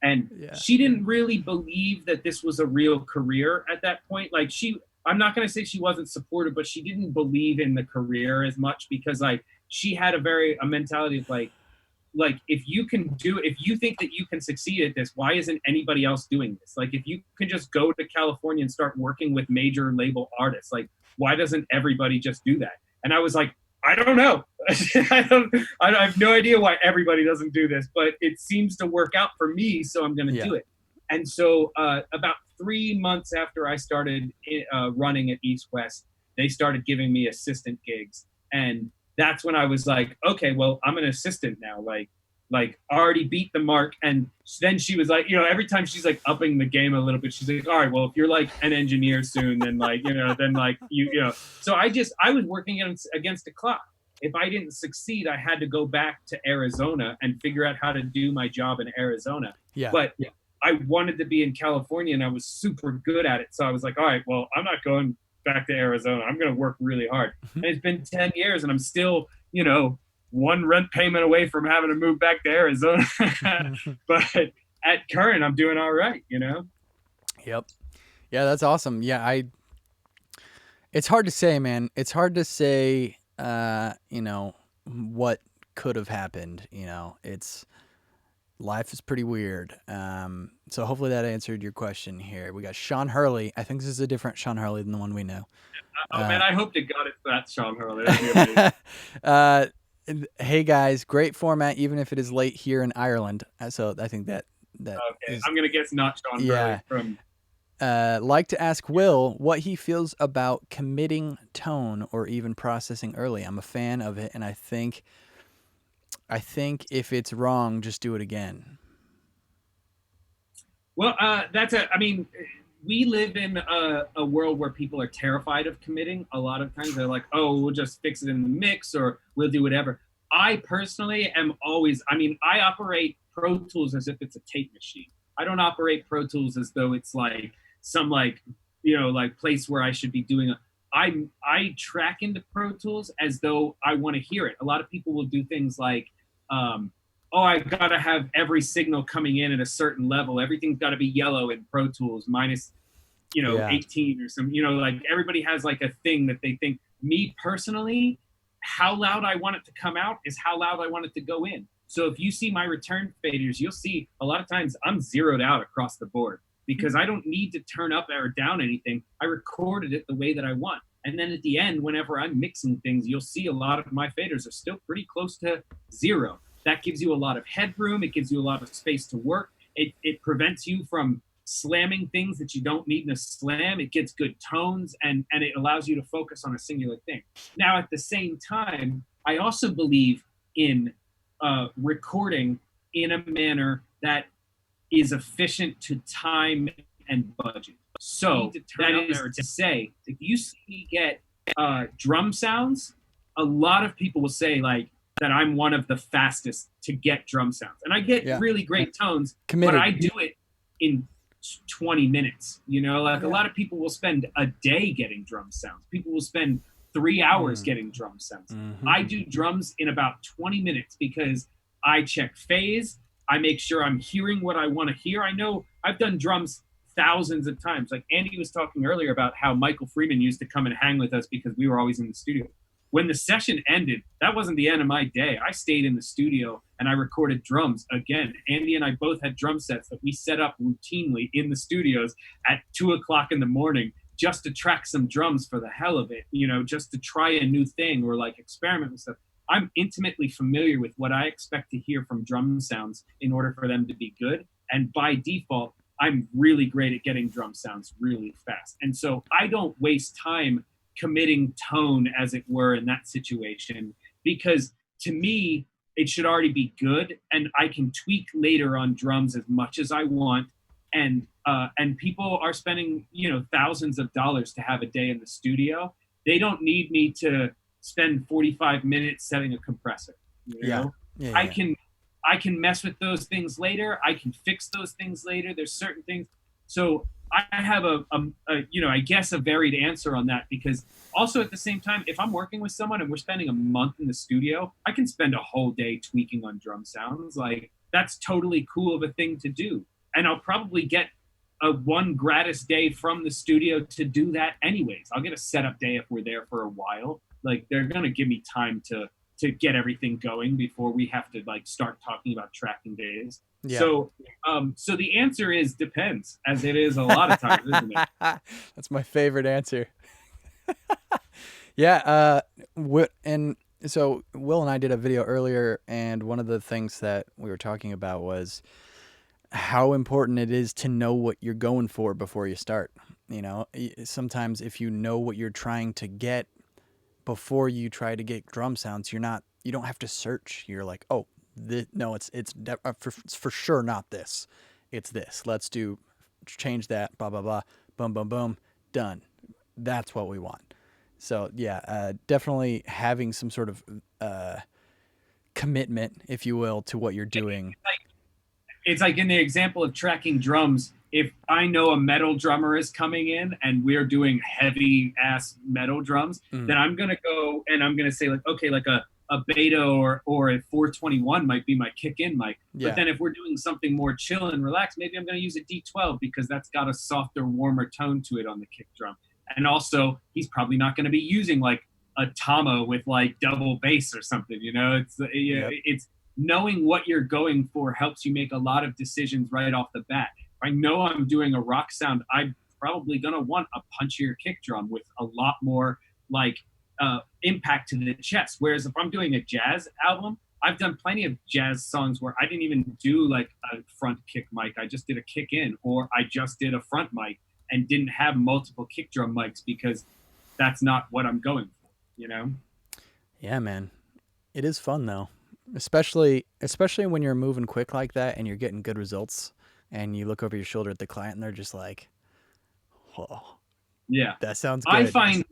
And she didn't really believe that this was a real career at that point. Like I'm not going to say she wasn't supportive, but she didn't believe in the career as much because like she had a mentality of like if you think that you can succeed at this, why isn't anybody else doing this? Like if you can just go to California and start working with major label artists, like why doesn't everybody just do that? And I was like, I don't know. I have no idea why everybody doesn't do this, but it seems to work out for me, so I'm going to do it. And so about 3 months after I started running at East West, they started giving me assistant gigs. And that's when I was like, okay, well, I'm an assistant now. Like already beat the mark. And then she was like, every time she's like upping the game a little bit, she's like, all right, well, if you're like an engineer soon, then like, then like so I was working against the clock. If I didn't succeed, I had to go back to Arizona and figure out how to do my job in Arizona. But I wanted to be in California and I was super good at it. So I was like, all right, well, I'm not going back to Arizona. I'm going to work really hard. And it's been 10 years and I'm still, one rent payment away from having to move back to Arizona. But at current, I'm doing all right, Yep. Yeah, that's awesome. Yeah, it's hard to say, man. It's hard to say, what could have happened. Life is pretty weird. So hopefully that answered your question here. We got Sean Hurley. I think this is a different Sean Hurley than the one we know. Man, I hope to God it's that Sean Hurley. Hey guys, great format, even if it is late here in Ireland. So I think that okay. I'm gonna guess not Sean Hurley from. Like to ask Will what he feels about committing tone or even processing early. I'm a fan of it, and I think if it's wrong, just do it again. Well, we live in a world where people are terrified of committing. A lot of times they're like, oh, we'll just fix it in the mix or we'll do whatever. I personally am always, I operate Pro Tools as if it's a tape machine. I don't operate Pro Tools as though it's like some place where I should be doing I track into Pro Tools as though I want to hear it. A lot of people will do things like, I got to have every signal coming in at a certain level. Everything's got to be yellow in Pro Tools minus, 18 or some, like everybody has like a thing that they think. Me personally, how loud I want it to come out is how loud I want it to go in. So if you see my return faders, you'll see a lot of times I'm zeroed out across the board because I don't need to turn up or down anything. I recorded it the way that I want. And then at the end, whenever I'm mixing things, you'll see a lot of my faders are still pretty close to zero. That gives you a lot of headroom. It gives you a lot of space to work. It prevents you from slamming things that you don't need in a slam. It gets good tones and it allows you to focus on a singular thing. Now, at the same time, I also believe in recording in a manner that is efficient to time and budget. So that is to say, if you see me get drum sounds, a lot of people will say like, that I'm one of the fastest to get drum sounds. And I get Yeah. really great tones, but Committed. I do it in 20 minutes. Like a Yeah. lot of people will spend a day getting drum sounds. People will spend 3 hours getting drum sounds. Mm-hmm. I do drums in about 20 minutes because I check phase. I make sure I'm hearing what I want to hear. I know I've done drums thousands of times. Like Andy was talking earlier about how Michael Freeman used to come and hang with us because we were always in the studio. When the session ended, that wasn't the end of my day. I stayed in the studio and I recorded drums again. Andy and I both had drum sets that we set up routinely in the studios at 2 o'clock in the morning just to track some drums for the hell of it, just to try a new thing or like experiment with stuff. I'm intimately familiar with what I expect to hear from drum sounds in order for them to be good. And by default, I'm really great at getting drum sounds really fast. And so I don't waste time committing tone, as it were, in that situation, because to me, it should already be good. And I can tweak later on drums as much as I want. And people are spending, thousands of dollars to have a day in the studio. They don't need me to spend 45 minutes setting a compressor. Yeah. I can mess with those things later. I can fix those things later. There's certain things. So I have I guess a varied answer on that, because also at the same time, if I'm working with someone and we're spending a month in the studio, I can spend a whole day tweaking on drum sounds. Like that's totally cool of a thing to do. And I'll probably get a one gratis day from the studio to do that anyways. I'll get a setup day if we're there for a while. Like they're going to give me time to get everything going before we have to like start talking about tracking days. Yeah. So the answer is depends, as it is a lot of times, isn't it? That's my favorite answer. Yeah. And so Will and I did a video earlier, and one of the things that we were talking about was how important it is to know what you're going for before you start. Sometimes if you know what you're trying to get before you try to get drum sounds, you don't have to search. You're like, oh, no, it's for sure not this. It's this. Let's change that. Blah blah blah. Boom boom boom. Done. That's what we want. So yeah, definitely having some sort of commitment, if you will, to what you're doing. It's like in the example of tracking drums. If I know a metal drummer is coming in and we're doing heavy ass metal drums, then I'm going to go and I'm going to say like, okay, like a beta or a 421 might be my kick in mic. Yeah. But then if we're doing something more chill and relaxed, maybe I'm going to use a D12 because that's got a softer, warmer tone to it on the kick drum. And also he's probably not going to be using like a Tama with like double bass or something, it's knowing what you're going for helps you make a lot of decisions right off the bat. If I know I'm doing a rock sound, I'm probably going to want a punchier kick drum with a lot more like impact to the chest. Whereas if I'm doing a jazz album, I've done plenty of jazz songs where I didn't even do like a front kick mic. I just did a kick in, or I just did a front mic and didn't have multiple kick drum mics because that's not what I'm going for, Yeah, man. It is fun though. Especially when you're moving quick like that and you're getting good results and you look over your shoulder at the client and they're just like, oh, yeah, that sounds good. I find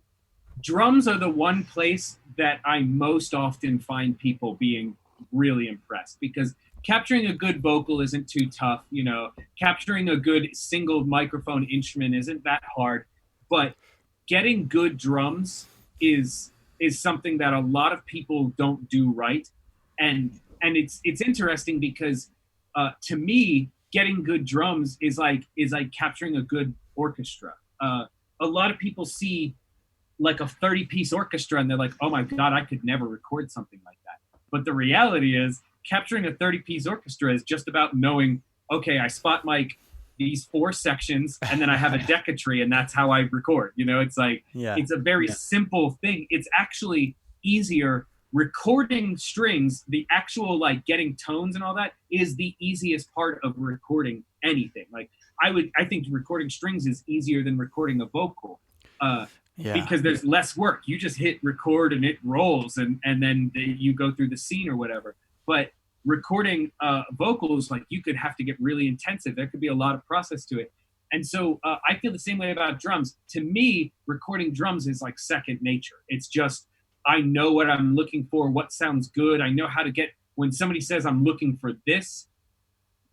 drums are the one place that I most often find people being really impressed, because capturing a good vocal isn't too tough. Capturing a good single microphone instrument isn't that hard, but getting good drums is something that a lot of people don't do right. And it's interesting because to me, getting good drums is like capturing a good orchestra. A lot of people see like a 30-piece orchestra and they're like, oh my God, I could never record something like that. But the reality is capturing a 30-piece orchestra is just about knowing, okay, I spot mic these 4 sections and then I have a decatry and that's how I record. It's like, It's a very simple thing. It's actually easier. Recording strings, the actual like getting tones and all that is the easiest part of recording anything. Like I think recording strings is easier than recording a vocal. Because there's less work. You just hit record and it rolls and then you go through the scene or whatever. But recording vocals, like you could have to get really intensive. There could be a lot of process to it. And so I feel the same way about drums. To me, recording drums is like second nature. It's just I know what I'm looking for, what sounds good. I know how to get, when somebody says I'm looking for this,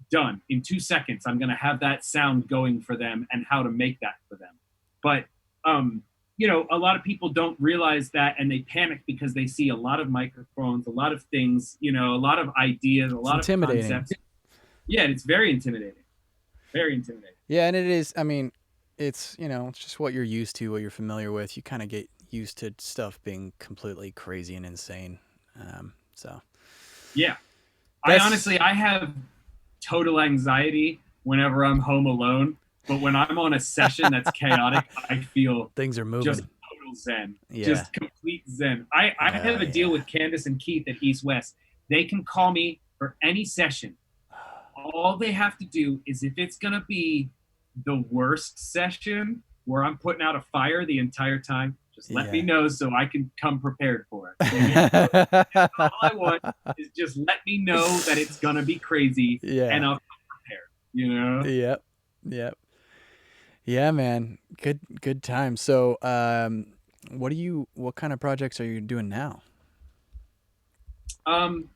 done. In 2 seconds, I'm going to have that sound going for them and how to make that for them. But, a lot of people don't realize that, and they panic because they see a lot of microphones, a lot of things, a lot of ideas, a It's lot of intimidating. concepts. Yeah, it's very intimidating. Very intimidating. Yeah, and it is. I mean, it's just what you're used to, what you're familiar with. You kind of get used to stuff being completely crazy and insane. So Yeah. that's I have total anxiety whenever I'm home alone. But when I'm on a session that's chaotic, I feel things are just moving. total zen, Yeah. just complete zen. I have a deal Yeah. with Candace and Keith at East West. They can call me for any session. All they have to do is, if it's going to be the worst session where I'm putting out a fire the entire time, just let me Yeah. know so I can come prepared for it. All I want is just let me know that it's going to be crazy and Yeah. I'll come prepared. Yep. Yep. Yeah, man. Good time. So, what kind of projects are you doing now? Um,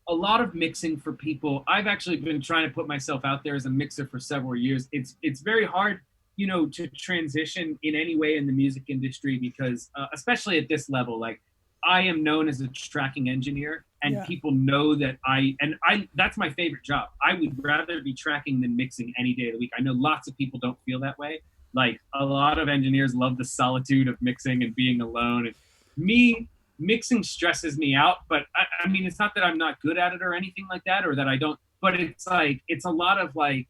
a lot of mixing for people. I've actually been trying to put myself out there as a mixer for several years. It's very hard, to transition in any way in the music industry because, especially at this level, like I am known as a tracking engineer, and Yeah. people know that I that's my favorite job. I would rather be tracking than mixing any day of the week. I know lots of people don't feel that way. Like a lot of engineers love the solitude of mixing and being alone. And me, mixing stresses me out, but I mean, it's not that I'm not good at it or anything like that, or that I don't, but it's like, it's a lot of like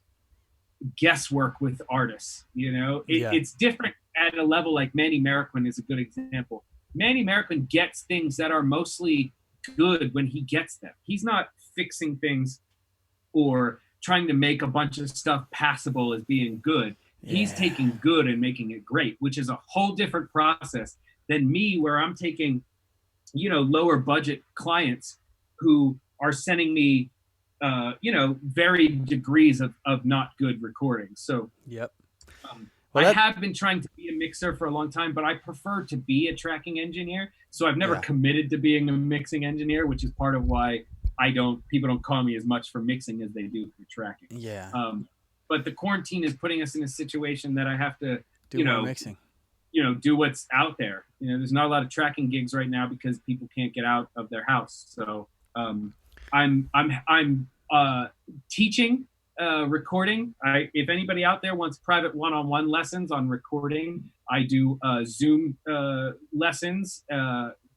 guesswork with artists, Yeah. it's different at a level. Like Manny Marroquin is a good example. Manny Marroquin gets things that are mostly good when he gets them. He's not fixing things or trying to make a bunch of stuff passable as being good. He's Yeah. taking good and making it great, which is a whole different process than me, where I'm taking lower budget clients who are sending me varied degrees of not good recordings. So Yep. Well, I that. have been trying to be a mixer for a long time, but I prefer to be a tracking engineer. So I've never Yeah. committed to being a mixing engineer, which is part of why people don't call me as much for mixing as they do for tracking. Yeah. But the quarantine is putting us in a situation that I have to, Do you more know, mixing. do what's out there. There's not a lot of tracking gigs right now because people can't get out of their house. So I'm teaching recording. If anybody out there wants private one-on-one lessons on recording, I do Zoom lessons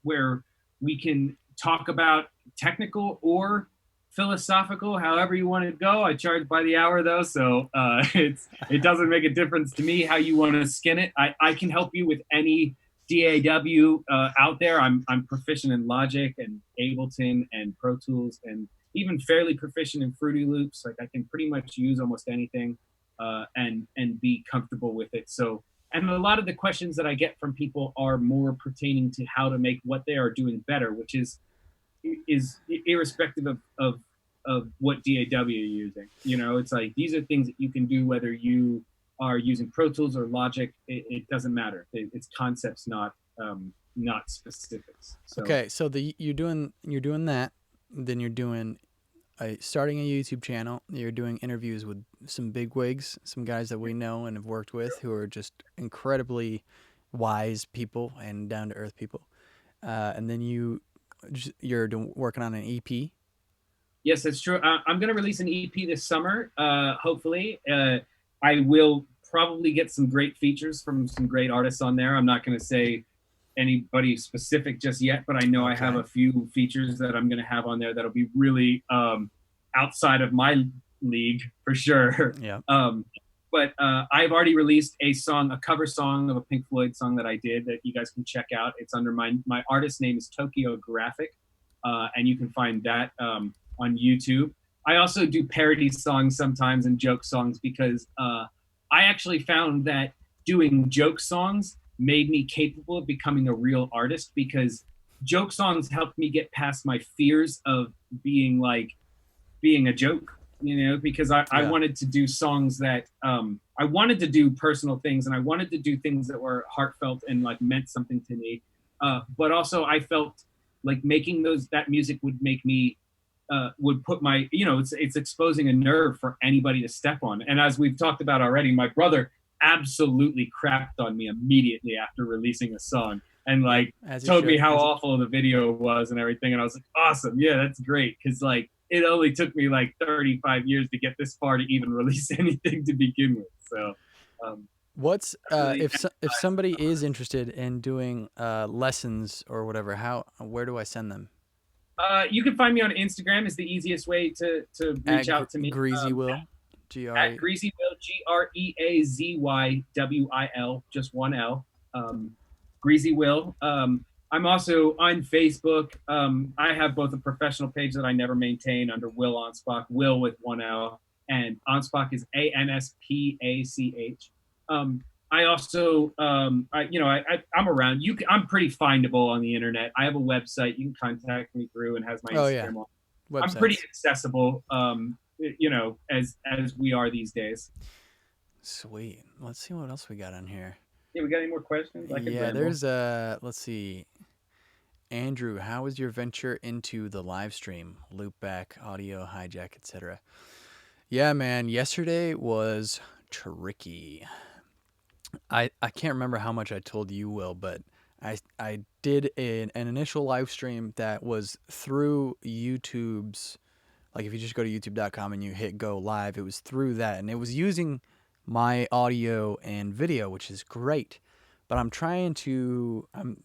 where we can talk about technical or philosophical, however you want to go. I charge by the hour though, so it doesn't make a difference to me how you want to skin it. I can help you with any DAW out there. I'm proficient in Logic and Ableton and Pro Tools, and even fairly proficient in Fruity Loops. Like I can pretty much use almost anything and be comfortable with it. So, and a lot of the questions that I get from people are more pertaining to how to make what they are doing better, which is irrespective of what DAW you're using. It's like these are things that you can do whether you are using Pro Tools or Logic. It doesn't matter. It's concepts, not specifics. So, Okay, so you're doing that, then you're doing starting a YouTube channel. You're doing interviews with some big wigs, some guys that we know and have worked with who are just incredibly wise people and down to earth people. And then you're working on an EP. yes, that's true. I'm going to release an EP this summer. Hopefully, I will probably get some great features from some great artists on there. I'm not going to say anybody specific just yet, but I know I have Okay. a few features that I'm going to have on there that'll be really outside of my league for sure. Yeah. But I've already released a cover song of a Pink Floyd song that I did that you guys can check out. It's under my artist name is Tokyo Graphic, and you can find that on YouTube. I also do parody songs sometimes and joke songs because I actually found that doing joke songs made me capable of becoming a real artist, because joke songs helped me get past my fears of being a joke, because I Yeah. wanted to do songs that I wanted to do personal things, and I wanted to do things that were heartfelt and like meant something to me. But also I felt like making that music would make me would put my, it's exposing a nerve for anybody to step on. And as we've talked about already, my brother absolutely crapped on me immediately after releasing a song and Yep, like as you told me should. how awful the video was and everything. And I was like, awesome, yeah, that's great, because like it only took me like 35 years to get this far to even release anything to begin with. So um, What's really, if somebody is interested in doing lessons or whatever? How where do I send them? you can find me on Instagram is the easiest way to reach At out to me. Greazy Will, G R At E. Greazy Will, GreazyWil, just one L. Greazy Will. I'm also on Facebook. I have both a professional page that I never maintain under Will Anspach, Will with one L, and Anspach is Anspach. I also, I'm around. I'm pretty findable on the internet. I have a website you can contact me through, and has my Oh yeah, Instagram on. I'm pretty websites. accessible, as we are these days. Sweet. Let's see what else we got on here. Yeah, we got any more questions? I could Yeah, ramble. there's let's see. Andrew, how was your venture into the live stream, loopback, audio hijack, etc.? Yeah, man, yesterday was tricky. I can't remember how much I told you, Will, but I did an initial live stream that was through YouTube's, like if you just go to youtube.com and you hit go live, it was through that, and it was using my audio and video, which is great. But I'm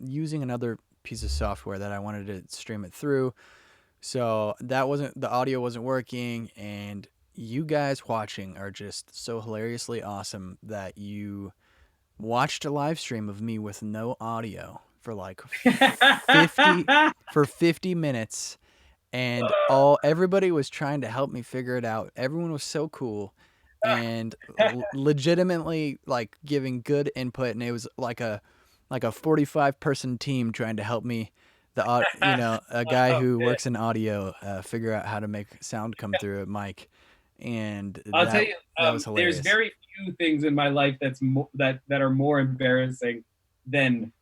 using another piece of software that I wanted to stream it through. So the audio wasn't working, and you guys watching are just so hilariously awesome that you watched a live stream of me with no audio for like 50 for 50 minutes, and all everybody was trying to help me figure it out. Everyone was so cool and legitimately like giving good input, and it was like a 45 person team trying to help me, a guy Oh, who man. works in audio, figure out how to make sound come through a mic, and I'll tell you, that was there's hilarious. very few things in my life that are more embarrassing than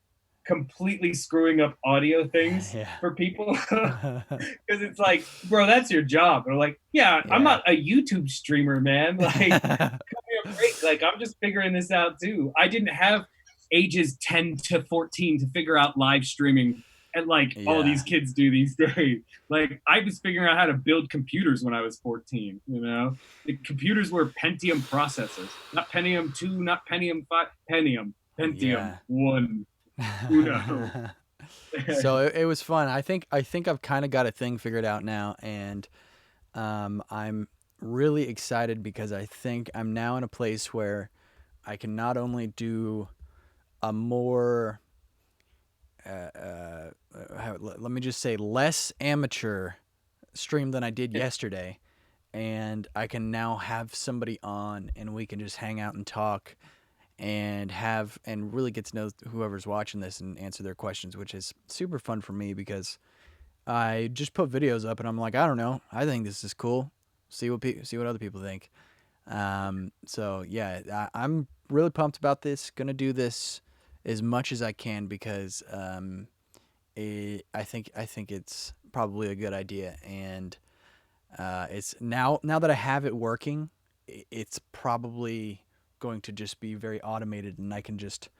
completely screwing up audio things Yeah. for people. Because it's like, bro, that's your job. Or like, yeah, I'm Yeah. not a YouTube streamer, man. Like, give me a break. Like, I'm just figuring this out too. I didn't have ages 10 to 14 to figure out live streaming and like all Yeah. these kids do these days. Like, I was figuring out how to build computers when I was 14, you know? The computers were Pentium processors, not Pentium 2, not Pentium 5, Pentium Yeah. 1. Uno. So it was fun. I think I've kind of got a thing figured out now, and I'm really excited because I think I'm now in a place where I can not only do a more let me just say less amateur stream than I did yesterday, and I can now have somebody on and we can just hang out and talk and really get to know whoever's watching this and answer their questions, which is super fun for me because I just put videos up and I'm like, I don't know, I think this is cool. See what other people think. So yeah, I'm really pumped about this. Gonna do this as much as I can because I think it's probably a good idea, and it's now that I have it working, it's probably going to just be very automated, and I can just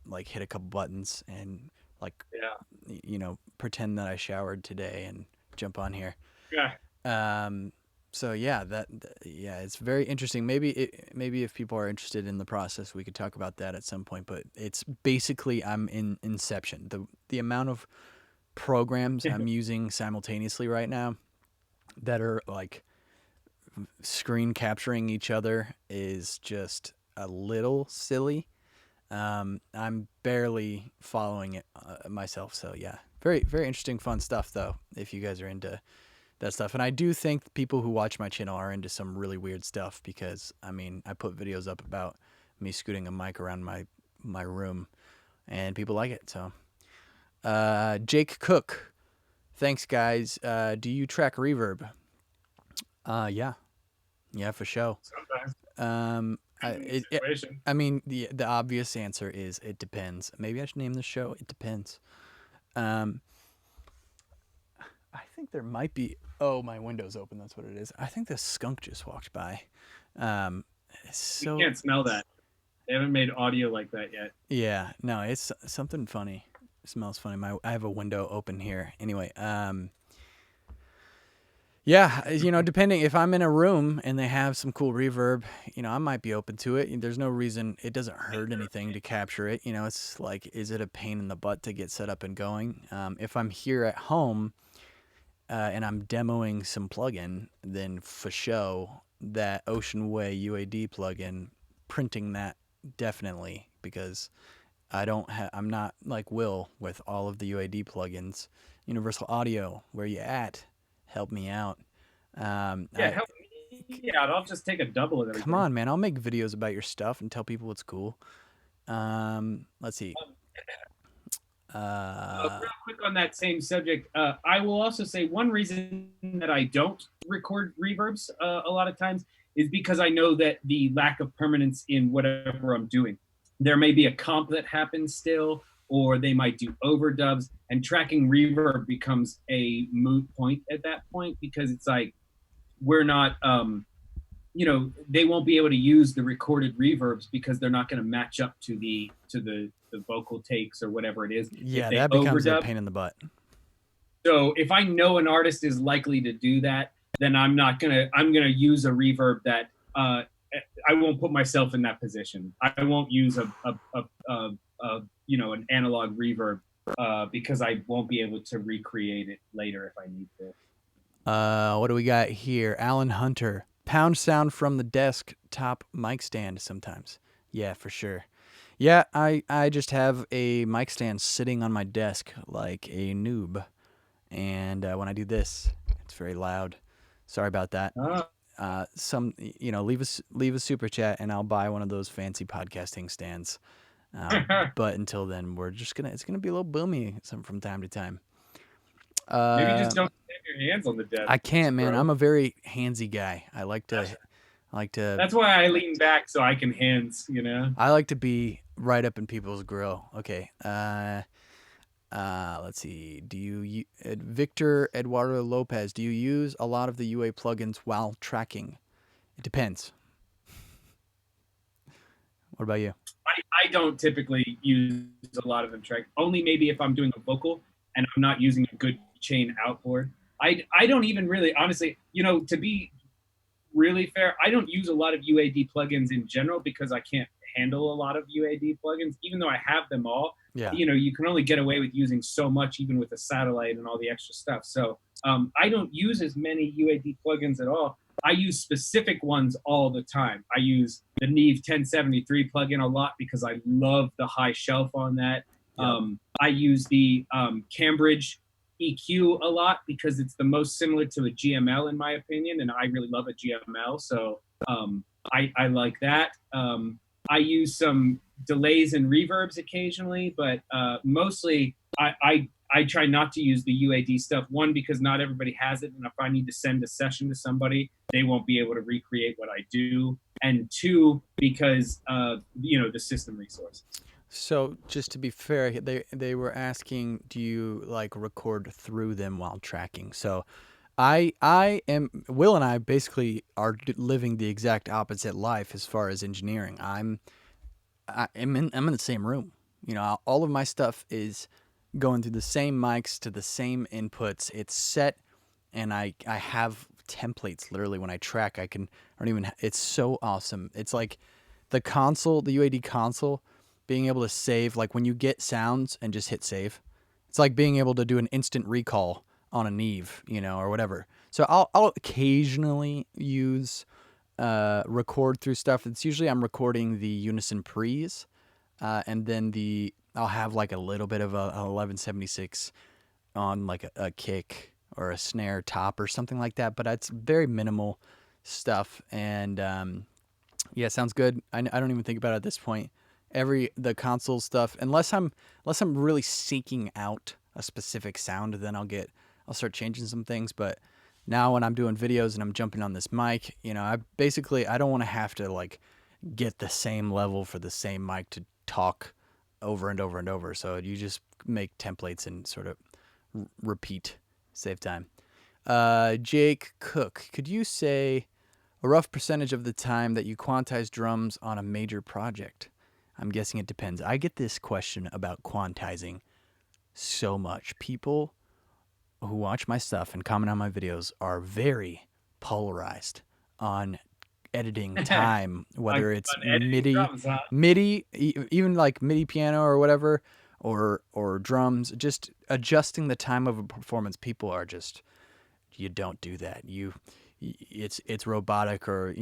like hit a couple buttons and like Yeah. pretend that I showered today and jump on here. Yeah. Um, so yeah, yeah, it's very interesting. Maybe if people are interested in the process, we could talk about that at some point. But it's basically I'm in Inception. The amount of programs I'm using simultaneously right now that are like screen capturing each other is just a little silly. I'm barely following it myself. So yeah, very very interesting, fun stuff though. If you guys are into that stuff, and I do think people who watch my channel are into some really weird stuff because I mean I put videos up about me scooting a mic around my room, and people like it. So Jake Cook, thanks guys. Do you track reverb? Yeah, yeah, for sure. Sometimes. Depends on the situation. I mean, the obvious answer is it depends. Maybe I should name the show "It Depends." Um, I think there might be. Oh, my window's open. That's what it is. I think the skunk just walked by. Um, You so can't smell that. They haven't made audio like that yet. yeah, no, it's something funny. It smells funny. I have a window open here. Anyway, yeah, depending if I'm in a room and they have some cool reverb, I might be open to it. There's no reason it doesn't hurt anything to capture it. It's like, is it a pain in the butt to get set up and going? If I'm here at home and I'm demoing some plugin, then for show that Ocean Way UAD plugin, printing that definitely because I'm not like Will with all of the UAD plugins. Universal Audio, where you at? Help me out. Yeah, help me out. I'll just take a double of Come everything. on, man. I'll make videos about your stuff and tell people it's cool. Let's see. Real quick on that same subject, I will also say one reason that I don't record reverbs a lot of times is because I know that the lack of permanence in whatever I'm doing. There may be a comp that happens still, or they might do overdubs, and tracking reverb becomes a moot point at that point because it's like we're not they won't be able to use the recorded reverbs because they're not going to match up to the vocal takes or whatever it is if Yeah, they that becomes a overdub. pain in the butt. So if I know an artist is likely to do that, then I'm gonna use a reverb that I won't put myself in that position. I won't use an analog reverb because I won't be able to recreate it later if I need to. What do we got here? Alan Hunter. Pound sound from the desktop mic stand sometimes. Yeah, for sure. Yeah, I just have a mic stand sitting on my desk like a noob. And when I do this, it's very loud. Sorry about that. Uh, Leave a super chat and I'll buy one of those fancy podcasting stands. But until then, it's gonna be a little boomy from time to time. Maybe just don't have your hands on the desk, I can't, man. bro. I'm a very handsy guy. I like to. That's why I lean back so I can hands. I like to be right up in people's grill. Okay. Let's see. Victor Eduardo Lopez? Do you use a lot of the UA plugins while tracking? It depends. What about you? I don't typically use a lot of them track. Only maybe if I'm doing a vocal and I'm not using a good chain outboard. I don't even really honestly, to be really fair, I don't use a lot of UAD plugins in general because I can't handle a lot of UAD plugins, even though I have them all. Yeah. You can only get away with using so much, even with a satellite and all the extra stuff. So I don't use as many UAD plugins at all. I use specific ones all the time. I use the Neve 1073 plugin a lot because I love the high shelf on that. Yep. I use the Cambridge EQ a lot because it's the most similar to a GML in my opinion, and I really love a GML, so I like that. I use some delays and reverbs occasionally, but mostly I try not to use the UAD stuff. One, because not everybody has it, and if I need to send a session to somebody, they won't be able to recreate what I do. And two, because the system resources. So just to be fair, they were asking, do you like record through them while tracking? So I am Will and I basically are living the exact opposite life as far as engineering. I'm in the same room. All of my stuff is going through the same mics to the same inputs. It's set, and I have templates literally when I track. It's so awesome. It's like the console, the UAD console, being able to save, like when you get sounds and just hit save. It's like being able to do an instant recall on a Neve, or whatever. So I'll occasionally use record through stuff. It's usually I'm recording the Unison pre's, and then I'll have like a little bit of a 1176 on like a kick or a snare top or something like that, but it's very minimal stuff. And yeah, sounds good. I don't even think about it at this point. The console stuff, unless I'm really seeking out a specific sound, then I'll start changing some things. But now when I'm doing videos and I'm jumping on this mic, I don't want to have to like get the same level for the same mic to talk over and over and over. So you just make templates and sort of repeat, save time. Jake Cook, could you say a rough percentage of the time that you quantize drums on a major project? I'm guessing it depends. I get this question about quantizing so much. People who watch my stuff and comment on my videos are very polarized on editing time, Like whether it's on editing drums, huh? even like MIDI piano or whatever, or drums, just adjusting the time of a performance. People are just, you don't do that. It's robotic, or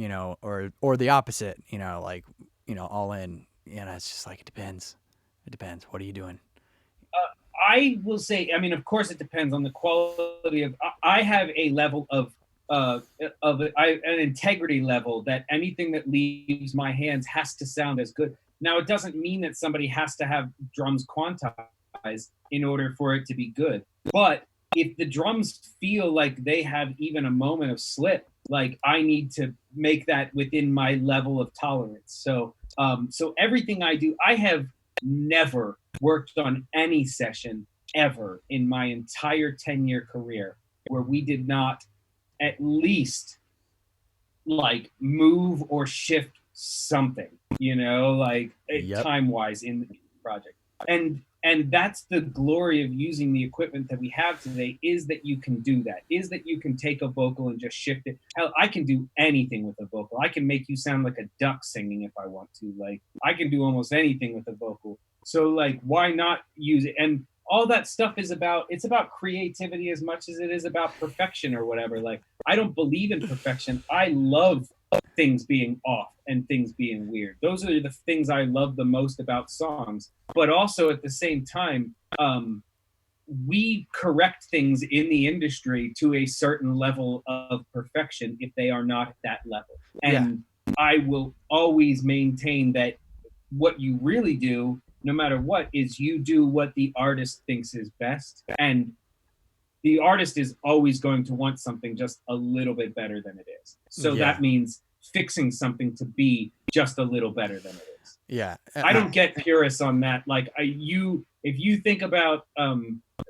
or the opposite. Like all in. It's just like, it depends. It depends. What are you doing? I will say, I mean, of course, it depends on the quality of. I have a level uh, an integrity level that anything that leaves my hands has to sound as good. Now, it doesn't mean that somebody has to have drums quantized in order for it to be good. But if the drums feel like they have even a moment of slip, like I need to make that within my level of tolerance. So everything I do, I have never worked on any session ever in my entire 10-year career where we did not at least like move or shift something, like Yep. time wise in the project. And that's the glory of using the equipment that we have today, is that you can do that, is that you can take a vocal and just shift it. Hell, I can do anything with a vocal. I can make you sound like a duck singing if I want to. Like, I can do almost anything with a vocal. So like, why not use it? And all that stuff is about, it's about creativity as much as it is about perfection or whatever. Like, I don't believe in perfection. I love things being off and things being weird. Those are the things I love the most about songs. But also at the same time, we correct things in the industry to a certain level of perfection if they are not at that level. Yeah. And I will always maintain that what you really do, no matter what, is you do what the artist thinks is best. And the artist is always going to want something just a little bit better than it is. So Yeah. that means fixing something to be just a little better than it is. Yeah. I don't get purists on that. Like, if you think about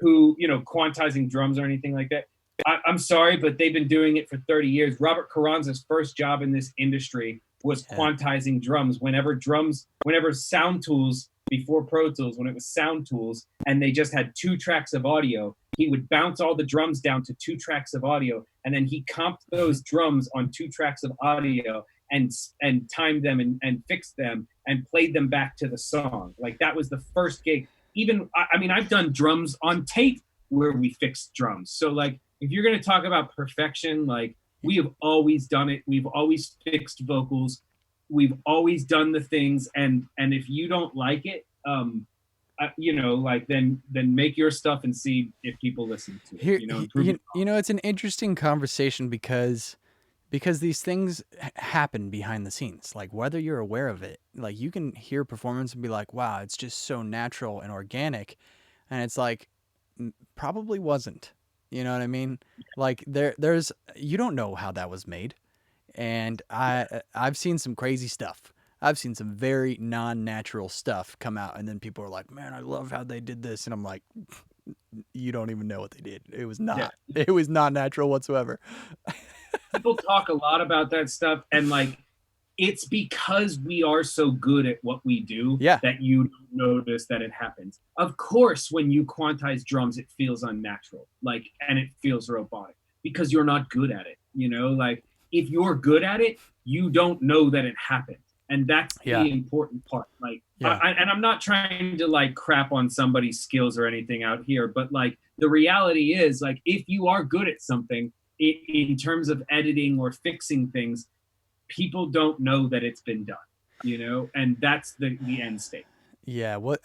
who, quantizing drums or anything like that, I'm sorry, but they've been doing it for 30 years. Robert Carranza's first job in this industry was quantizing drums. Whenever Sound Tools, before Pro Tools, when it was Sound Tools, and they just had 2 tracks of audio, he would bounce all the drums down to 2 tracks of audio, and then he comped those drums on 2 tracks of audio and timed them and fixed them and played them back to the song. Like, that was the first gig. Even, I mean, I've done drums on tape where we fixed drums. So like, if you're going to talk about perfection, like, we have always done it. We've always fixed vocals. We've always done the things. And if you don't like it, like, then make your stuff and see if people listen to it. It's an interesting conversation because these things happen behind the scenes. Like, whether you're aware of it, like, you can hear performance and be like, wow, it's just so natural and organic. And it's like, probably wasn't. You know what I mean? Like, there's, you don't know how that was made. And I've seen some crazy stuff. I've seen some very non-natural stuff come out, and then people are like, man, I love how they did this. And I'm like, you don't even know what they did. It was not. Yeah. It was not natural whatsoever. People talk a lot about that stuff, and like, it's because we are so good at what we do that you notice that it happens. Of course, when you quantize drums, it feels unnatural, like, and it feels robotic because you're not good at it. Like, if you're good at it, you don't know that it happened. And that's the important part. Like, and I'm not trying to like crap on somebody's skills or anything out here, but like, the reality is, like, if you are good at something in terms of editing or fixing things, people don't know that it's been done, and that's the end state. Yeah. What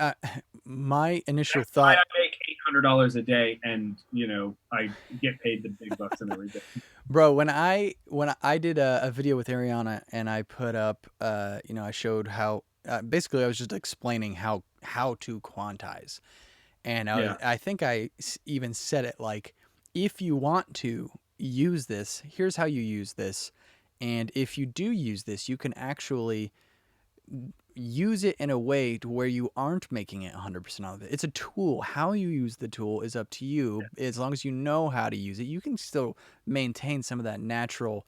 my initial thought. I make $800 a day, and I get paid the big bucks and everything. Bro, when I did a video with Ariana, and I put up, I showed how, basically I was just explaining how to quantize, and I think I even said it like, if you want to use this, here's how you use this, and if you do use this, you can actually use it in a way to where you aren't making it 100% of it. It's a tool. How you use the tool is up to you. As long as you know how to use it, you can still maintain some of that natural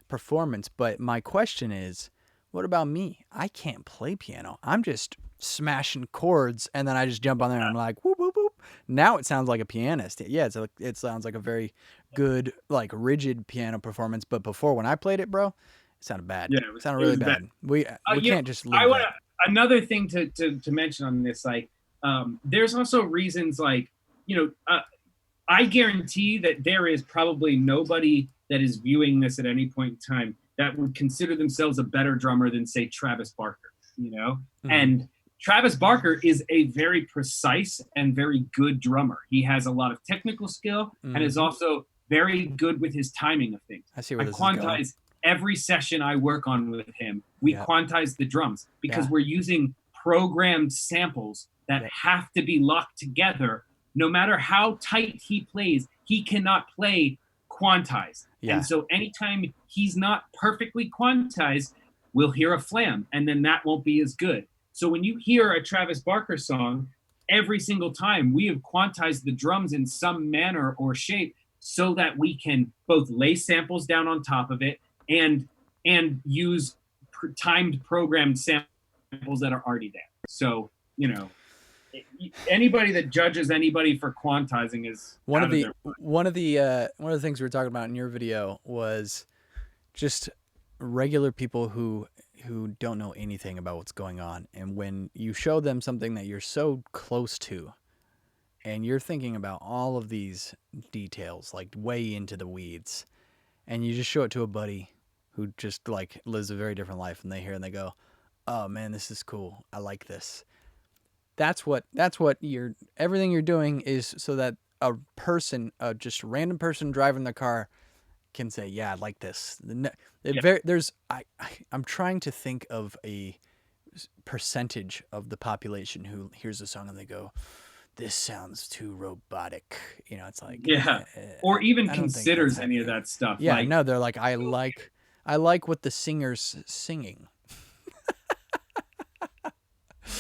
performance. But my question is, what about me? I can't play piano. I'm just smashing chords, and then I just jump on there and I'm like, whoop, whoop, whoop. Now it sounds like a pianist. Yeah, it sounds like a very good, like rigid piano performance. But before, when I played it, bro, it sounded bad. Yeah, It sounded it really was bad. bad. We You know, can't just I leave want that. another thing to mention on this. Like, there's also reasons like, I guarantee that there is probably nobody that is viewing this at any point in time that would consider themselves a better drummer than, say, Travis Barker, Mm-hmm. And Travis Barker is a very precise and very good drummer. He has a lot of technical skill and is also very good with his timing of things. I see where I this is going. quantize every session I work on with him. We quantize the drums because we're using programmed samples that have to be locked together. No matter how tight he plays, he cannot play quantized. And so anytime he's not perfectly quantized, we'll hear a flam, and then that won't be as good. So when you hear a Travis Barker song, every single time we have quantized the drums in some manner or shape so that we can both lay samples down on top of it and use timed programmed samples that are already there. So, anybody that judges anybody for quantizing is one out of of the their mind. one of the things we were talking about in your video was just regular people who don't know anything about what's going on, and when you show them something that you're so close to and you're thinking about all of these details like way into the weeds, and you just show it to a buddy who just like lives a very different life, and they hear and they go, oh man, this is cool, I like this. That's what everything you're doing is so that a person, a just random person driving the car, can say, yeah, I like this. I'm trying to think of a percentage of the population who hears a song and they go, this sounds too robotic. It's like, or even I don't think that's considers any of happening. that stuff. Yeah, no, they're like, I like what the singer's singing.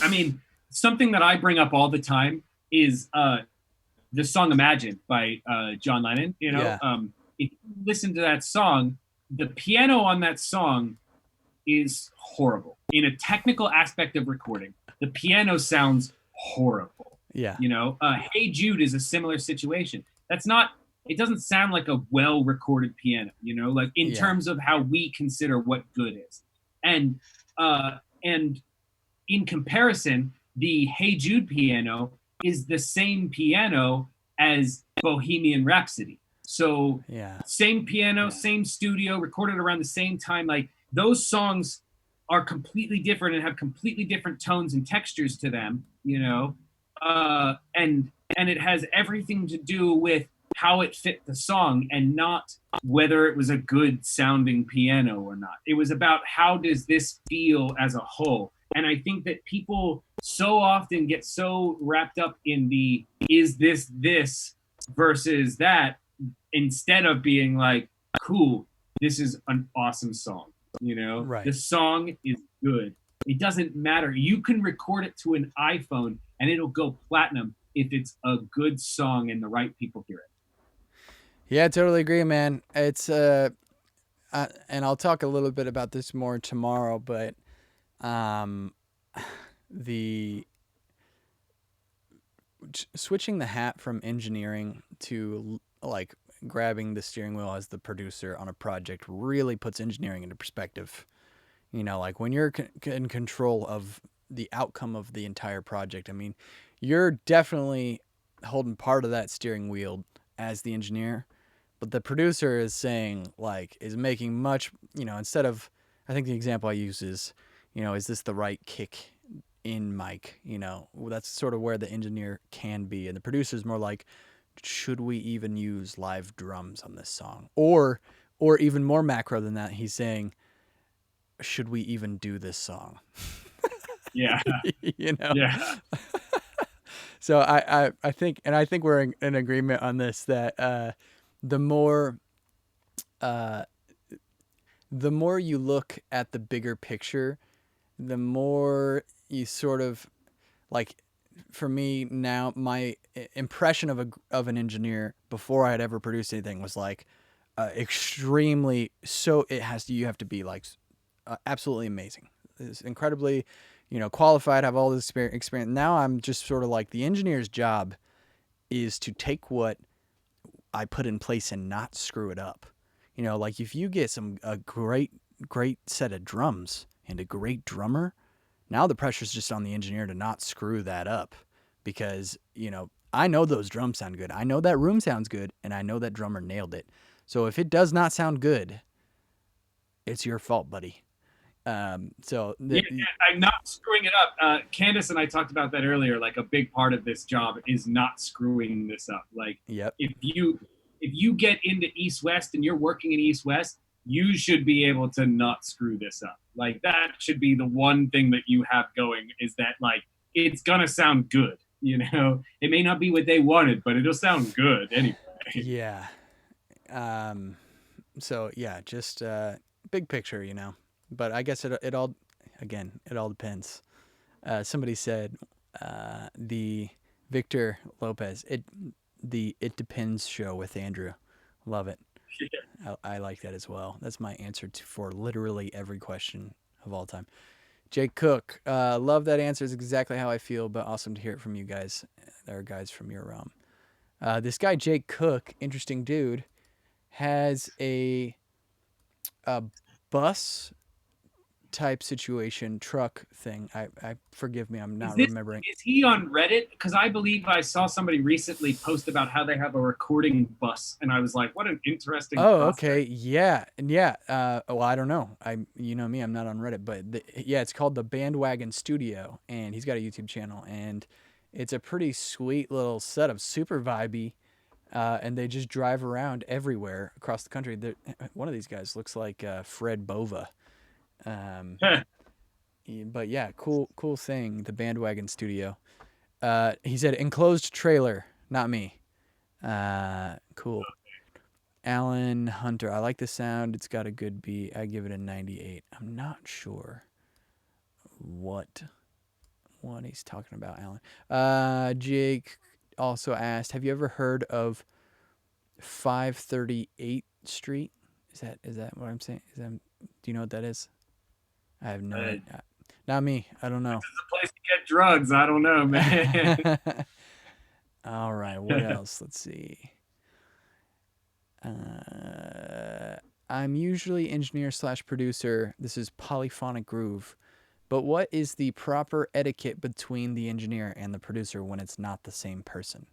I mean, something that I bring up all the time is the song Imagine by John Lennon. If you listen to that song, the piano on that song is horrible. In a technical aspect of recording, the piano sounds horrible. Yeah. Hey Jude is a similar situation. It doesn't sound like a well recorded piano, like in terms of how we consider what good is. And in comparison, the Hey Jude piano is the same piano as Bohemian Rhapsody. So same piano, same studio, recorded around the same time. Like those songs are completely different and have completely different tones and textures to them, and it has everything to do with how it fit the song and not whether it was a good sounding piano or not. It was about how does this feel as a whole. And I think that people so often get so wrapped up in the is this versus that instead of being like, cool, this is an awesome song. Right. The song is good. It doesn't matter. You can record it to an iPhone and it'll go platinum if it's a good song and the right people hear it. Yeah, I totally agree, man. It's and I'll talk a little bit about this more tomorrow, but the switching the hat from engineering to like grabbing the steering wheel as the producer on a project really puts engineering into perspective. Like when you're in control of the outcome of the entire project, I mean, you're definitely holding part of that steering wheel as the engineer, but the producer is saying, like, is making much, instead of, I think the example I use is, is this the right kick in mic? That's sort of where the engineer can be. And the producer's more like, should we even use live drums on this song? Or even more macro than that, he's saying, should we even do this song? Yeah. Yeah. So I think we're in agreement on this, that the more you look at the bigger picture the more you sort of like, for me now, my impression of an engineer before I had ever produced anything was like extremely. So it has to, you have to be like absolutely amazing. It's incredibly, qualified, have all this experience. Now I'm just sort of like, the engineer's job is to take what I put in place and not screw it up. Like if you get a great set of drums and a great drummer, now the pressure's just on the engineer to not screw that up, because, I know those drums sound good. I know that room sounds good, and I know that drummer nailed it. So if it does not sound good, it's your fault, buddy. So Yeah, I'm not screwing it up. Candace and I talked about that earlier. Like a big part of this job is not screwing this up. Like yep. if you get into East West and you're working in East West, you should be able to not screw this up. Like that should be the one thing that you have going, is that like it's gonna sound good. It may not be what they wanted, but it'll sound good anyway. Yeah. So yeah, just big picture, But I guess it all, again, it all depends. Somebody said the Victor Lopez, it depends show with Andrew. Love it. I like that as well. That's my answer for literally every question of all time. Jake Cook, love that answer. Is exactly how I feel, but awesome to hear it from you guys. There are guys from your realm. This guy Jake Cook, interesting dude, has a bus type situation, truck thing. I forgive me, I'm Is not this remembering. is he on Reddit? Because I believe I saw somebody recently post about how they have a recording bus, and I was like, "What an interesting Oh, okay, prospect." yeah, and yeah. Well, I don't know. You know me, I'm not on Reddit, but yeah, it's called the Bandwagon Studio, and he's got a YouTube channel, and it's a pretty sweet little setup, super vibey. And they just drive around everywhere across the country. One of these guys looks like Fred Bova. Um, but yeah, cool thing. The Bandwagon Studio. He said enclosed trailer, not me. Cool. Alan Hunter. I like the sound. It's got a good beat. I give it a 98. I'm not sure what he's talking about, Alan. Jake also asked, have you ever heard of 538 Street? Is that what I'm saying? Do you know what that is? I have no This idea. Not me. I don't know. is a place to get drugs. I don't know, man. All right. What else? Let's see. Uh, I'm usually engineer slash producer. This is Polyphonic Groove. But what is the proper etiquette between the engineer and the producer when it's not the same person?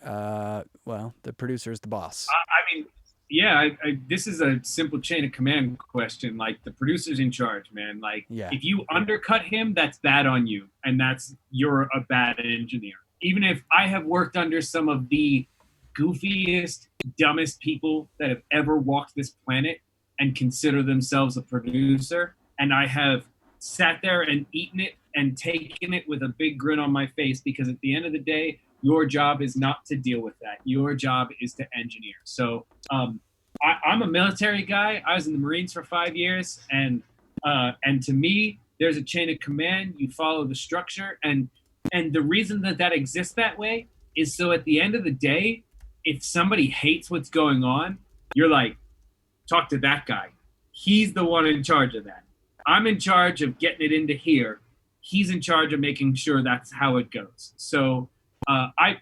Well, the producer is the boss. I mean, yeah, this is a simple chain of command question. Like the producer's in charge, man. Like Yeah. if you undercut him, that's bad on you, and you're a bad engineer. Even if I have worked under some of the goofiest, dumbest people that have ever walked this planet and consider themselves a producer, and I have sat there and eaten it and taken it with a big grin on my face, because at the end of the day, your job is not to deal with that. Your job is to engineer. So I'm a military guy. I was in the Marines for 5 years, and to me, there's a chain of command. You follow the structure, and the reason that exists that way is so at the end of the day, if somebody hates what's going on, you're like, talk to that guy. He's the one in charge of that. I'm in charge of getting it into here. He's in charge of making sure that's how it goes. So I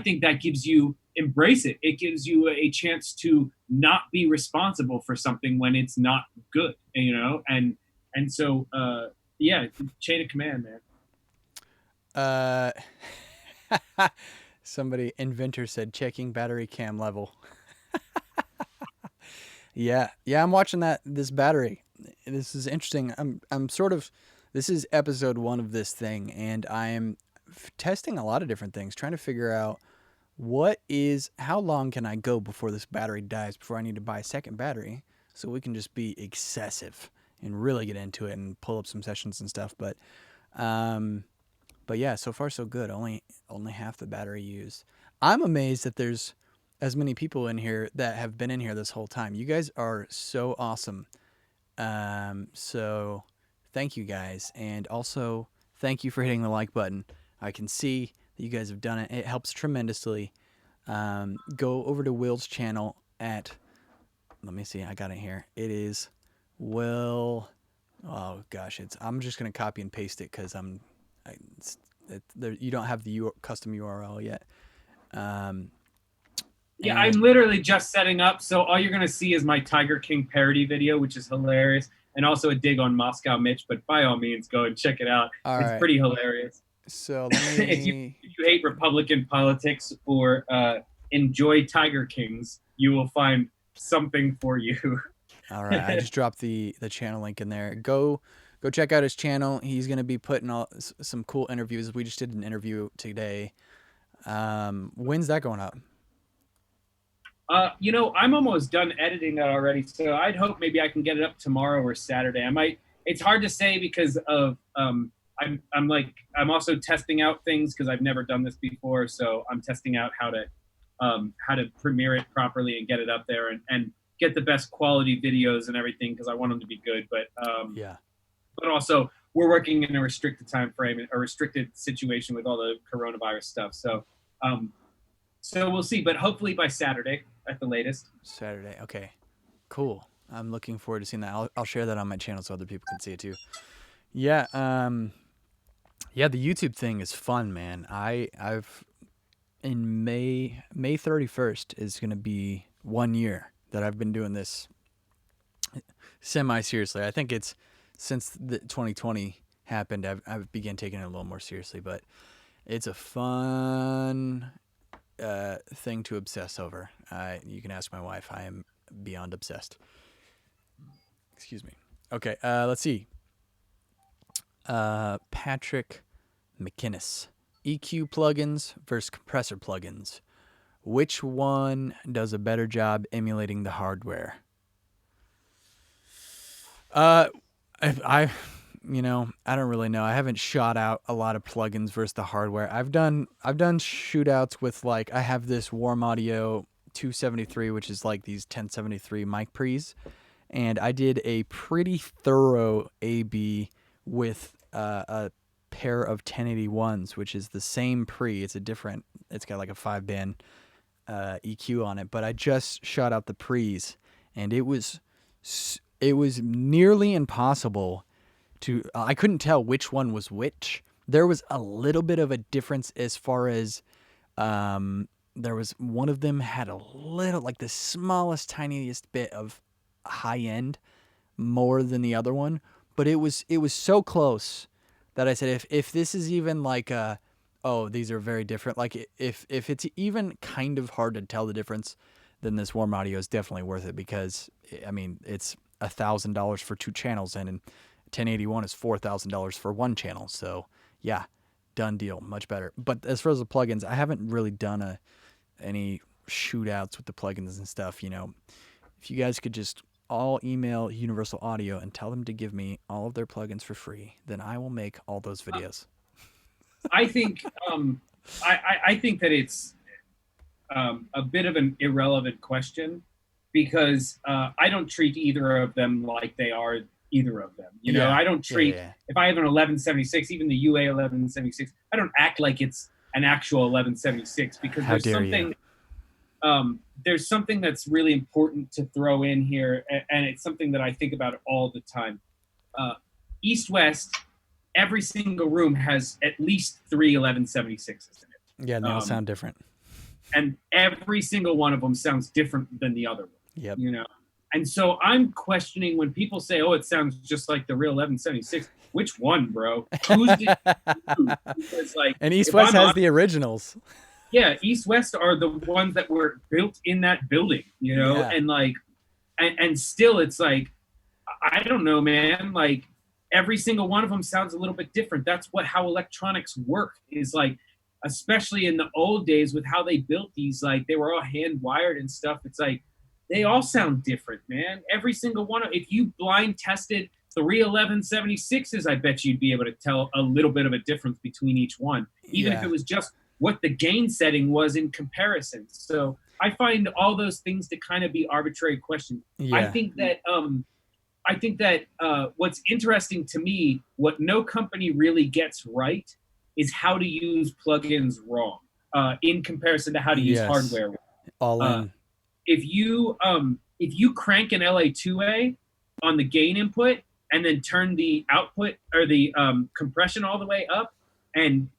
think that gives you, embrace it. It gives you a chance to not be responsible for something when it's not good, and so yeah, chain of command, man. Uh, Somebody, inventor said checking battery cam level. Yeah, I'm watching this battery. This is interesting. I'm sort of, this is episode 1 of this thing, and I'm testing a lot of different things, trying to figure out how long can I go before this battery dies, before I need to buy a second battery, so we can just be excessive and really get into it and pull up some sessions and stuff. But yeah, so far so good. Only half the battery used. I'm amazed that there's as many people in here that have been in here this whole time. You guys are so awesome. So thank you guys, and also thank you for hitting the like button. I can see that you guys have done it. It helps tremendously. Go over to Will's channel at, let me see, I got it here. It is Will. Oh gosh, I'm just gonna copy and paste it because you don't have the custom URL yet. Um, Yeah, and I'm literally just setting up. So all you're going to see is my Tiger King parody video, which is hilarious, and also a dig on Moscow Mitch. But by all means, go and check it out. all It's right, pretty hilarious. so let me. If you hate Republican politics or enjoy Tiger Kings, you will find something for you. All right, I just dropped the channel link in there. Go check out his channel. He's gonna be putting some cool interviews. We just did an interview today. When's that going up? I'm almost done editing that already, so I'd hope maybe I can get it up tomorrow or Saturday. I might. It's hard to say because of I'm also testing out things because I've never done this before, so I'm testing out how to premiere it properly and get it up there and get the best quality videos and everything because I want them to be good. Yeah. But also we're working in a restricted time frame, a restricted situation with all the coronavirus stuff. So we'll see, but hopefully by Saturday at the latest. Saturday. Okay. Cool. I'm looking forward to seeing that. I'll share that on my channel so other people can see it too. Yeah. Yeah. The YouTube thing is fun, man. I've in May 31st is gonna be 1 year that I've been doing this semi seriously. I think it's since the 2020 happened. I've began taking it a little more seriously, but it's a fun thing to obsess over. You can ask my wife. I am beyond obsessed. Excuse me. Okay, let's see. Patrick McInnes. EQ plugins versus compressor plugins. Which one does a better job emulating the hardware? I I don't really know. I haven't shot out a lot of plugins versus the hardware. I've done shootouts with, like, I have this Warm Audio 273, which is like these 1073 mic pre's, and I did a pretty thorough A/B with a pair of 1081s, which is the same pre. It's got like a 5-band EQ on it, but I just shot out the pre's, and it was nearly impossible to. I couldn't tell which one was which. There was a little bit of a difference as far as there was one of them had a little, like, the smallest, tiniest bit of high end more than the other one, but it was so close that I said, if this is even like oh, these are very different. Like, if it's even kind of hard to tell the difference, then this Warm Audio is definitely worth it, because I mean, it's $1,000 for 2 channels, and 1081 is $4,000 for 1 channel. So yeah, done deal, much better. But as far as the plugins, I haven't really done any shootouts with the plugins and stuff. If you guys could just all email Universal Audio and tell them to give me all of their plugins for free, then I will make all those videos. I think I think that it's a bit of an irrelevant question because I don't treat either of them like they are either of them. I don't treat if I have an 1176, even the UA 1176, I don't act like it's an actual 1176 because there's something that's really important to throw in here, and it's something that I think about all the time. East West, every single room has at least 3 1176s in it. Yeah, they all sound different. And every single one of them sounds different than the other one. Yep. And so I'm questioning when people say, "Oh, it sounds just like the real 1176." Which one, bro? Who's did because, like, and East West has the originals. Yeah, East West are the ones that were built in that building, Yeah. and like, and still, it's like, I don't know, man. Like, every single one of them sounds a little bit different. That's how electronics work. Is like, especially in the old days with how they built these, like, they were all hand wired and stuff. It's like, they all sound different, man. Every single one. If you blind tested 3 1176s, I bet you'd be able to tell a little bit of a difference between each one, even if it was just what the gain setting was in comparison. So I find all those things to kind of be arbitrary questions. Yeah. I think that I think that what's interesting to me, what no company really gets right, is how to use plugins wrong in comparison to how to use Yes. hardware. All Uh, in. if you crank an LA2A on the gain input and then turn the output or the compression all the way up, and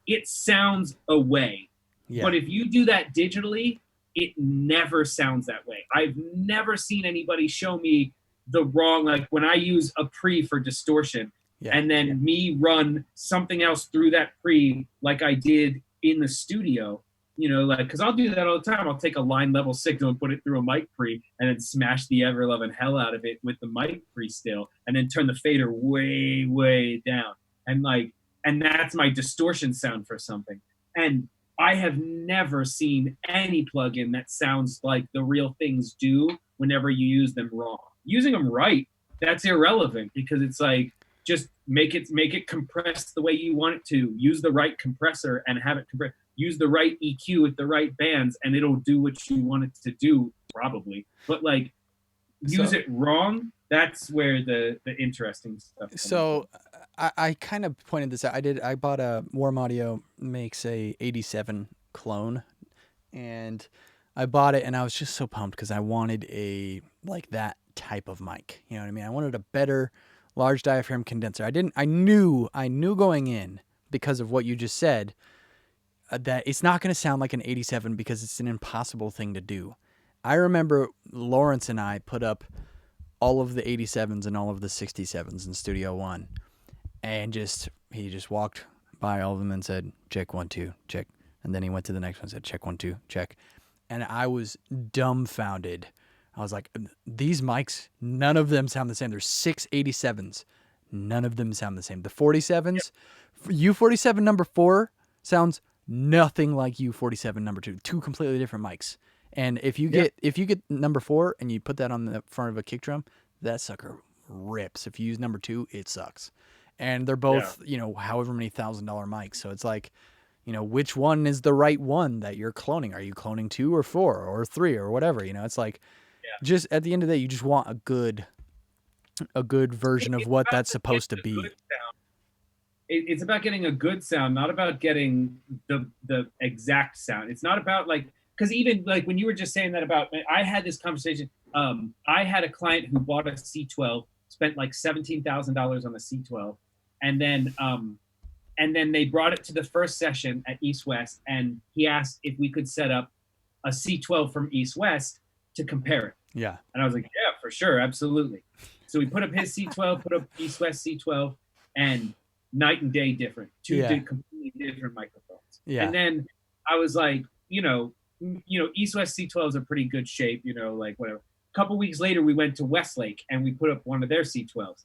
it sounds away. Yeah. But if you do that digitally, it never sounds that way. I've never seen anybody show me the wrong, like when I use a pre for distortion Yeah. and then me run something else through that pre like I did in the studio, like, because I'll do that all the time. I'll take a line level signal and put it through a mic pre and then smash the ever loving hell out of it with the mic pre still, and then turn the fader way, way down. And that's my distortion sound for something. And I have never seen any plugin that sounds like the real things do whenever you use them wrong. Using them right, that's irrelevant, because it's like, just make it compress the way you want it to. Use the right compressor and have it compress. Use the right EQ with the right bands, and it'll do what you want it to do, probably. But like, use it wrong. That's where the interesting stuff comes So from. I kind of pointed this out. I bought a Warm Audio makes a 87 clone, and I bought it and I was just so pumped because I wanted a like that type of mic. You know what I mean? I wanted a better large diaphragm condenser. I knew going in, because of what you just said, that it's not going to sound like an 87 because it's an impossible thing to do. I remember Lawrence and I put up all of the 87s and all of the 67s in Studio One, and he just walked by all of them and said, check 1 2 check, and then he went to the next one and said, check 1 2 check, and I was dumbfounded. I was like, these mics, none of them sound the same. There's 6 87s, none of them sound the same. The 47s, U47 number 4 sounds nothing like U47 number 2. Two completely different mics. And if you get number 4 and you put that on the front of a kick drum, that sucker rips. If you use number 2, it sucks. And they're both, however many $1,000 mics. So it's like, which one is the right one that you're cloning? Are you cloning 2 or 4 or 3 or whatever? It's like, just at the end of the day, you just want a good version of what that's supposed to be. It's about getting a good sound, not about getting the exact sound. It's not about like, because even like when you were just saying that about, I had this conversation. I had a client who bought a C12, spent like $17,000 on a C12, and then they brought it to the first session at East West, and he asked if we could set up a C12 from East West to compare it. Yeah. And I was like, yeah, for sure, absolutely. So we put up his C12, put up East West C12, and night and day different. Two completely different microphones. Yeah. And then I was like, East West C12s are pretty good shape, like whatever. A couple weeks later, we went to Westlake and we put up one of their C12s.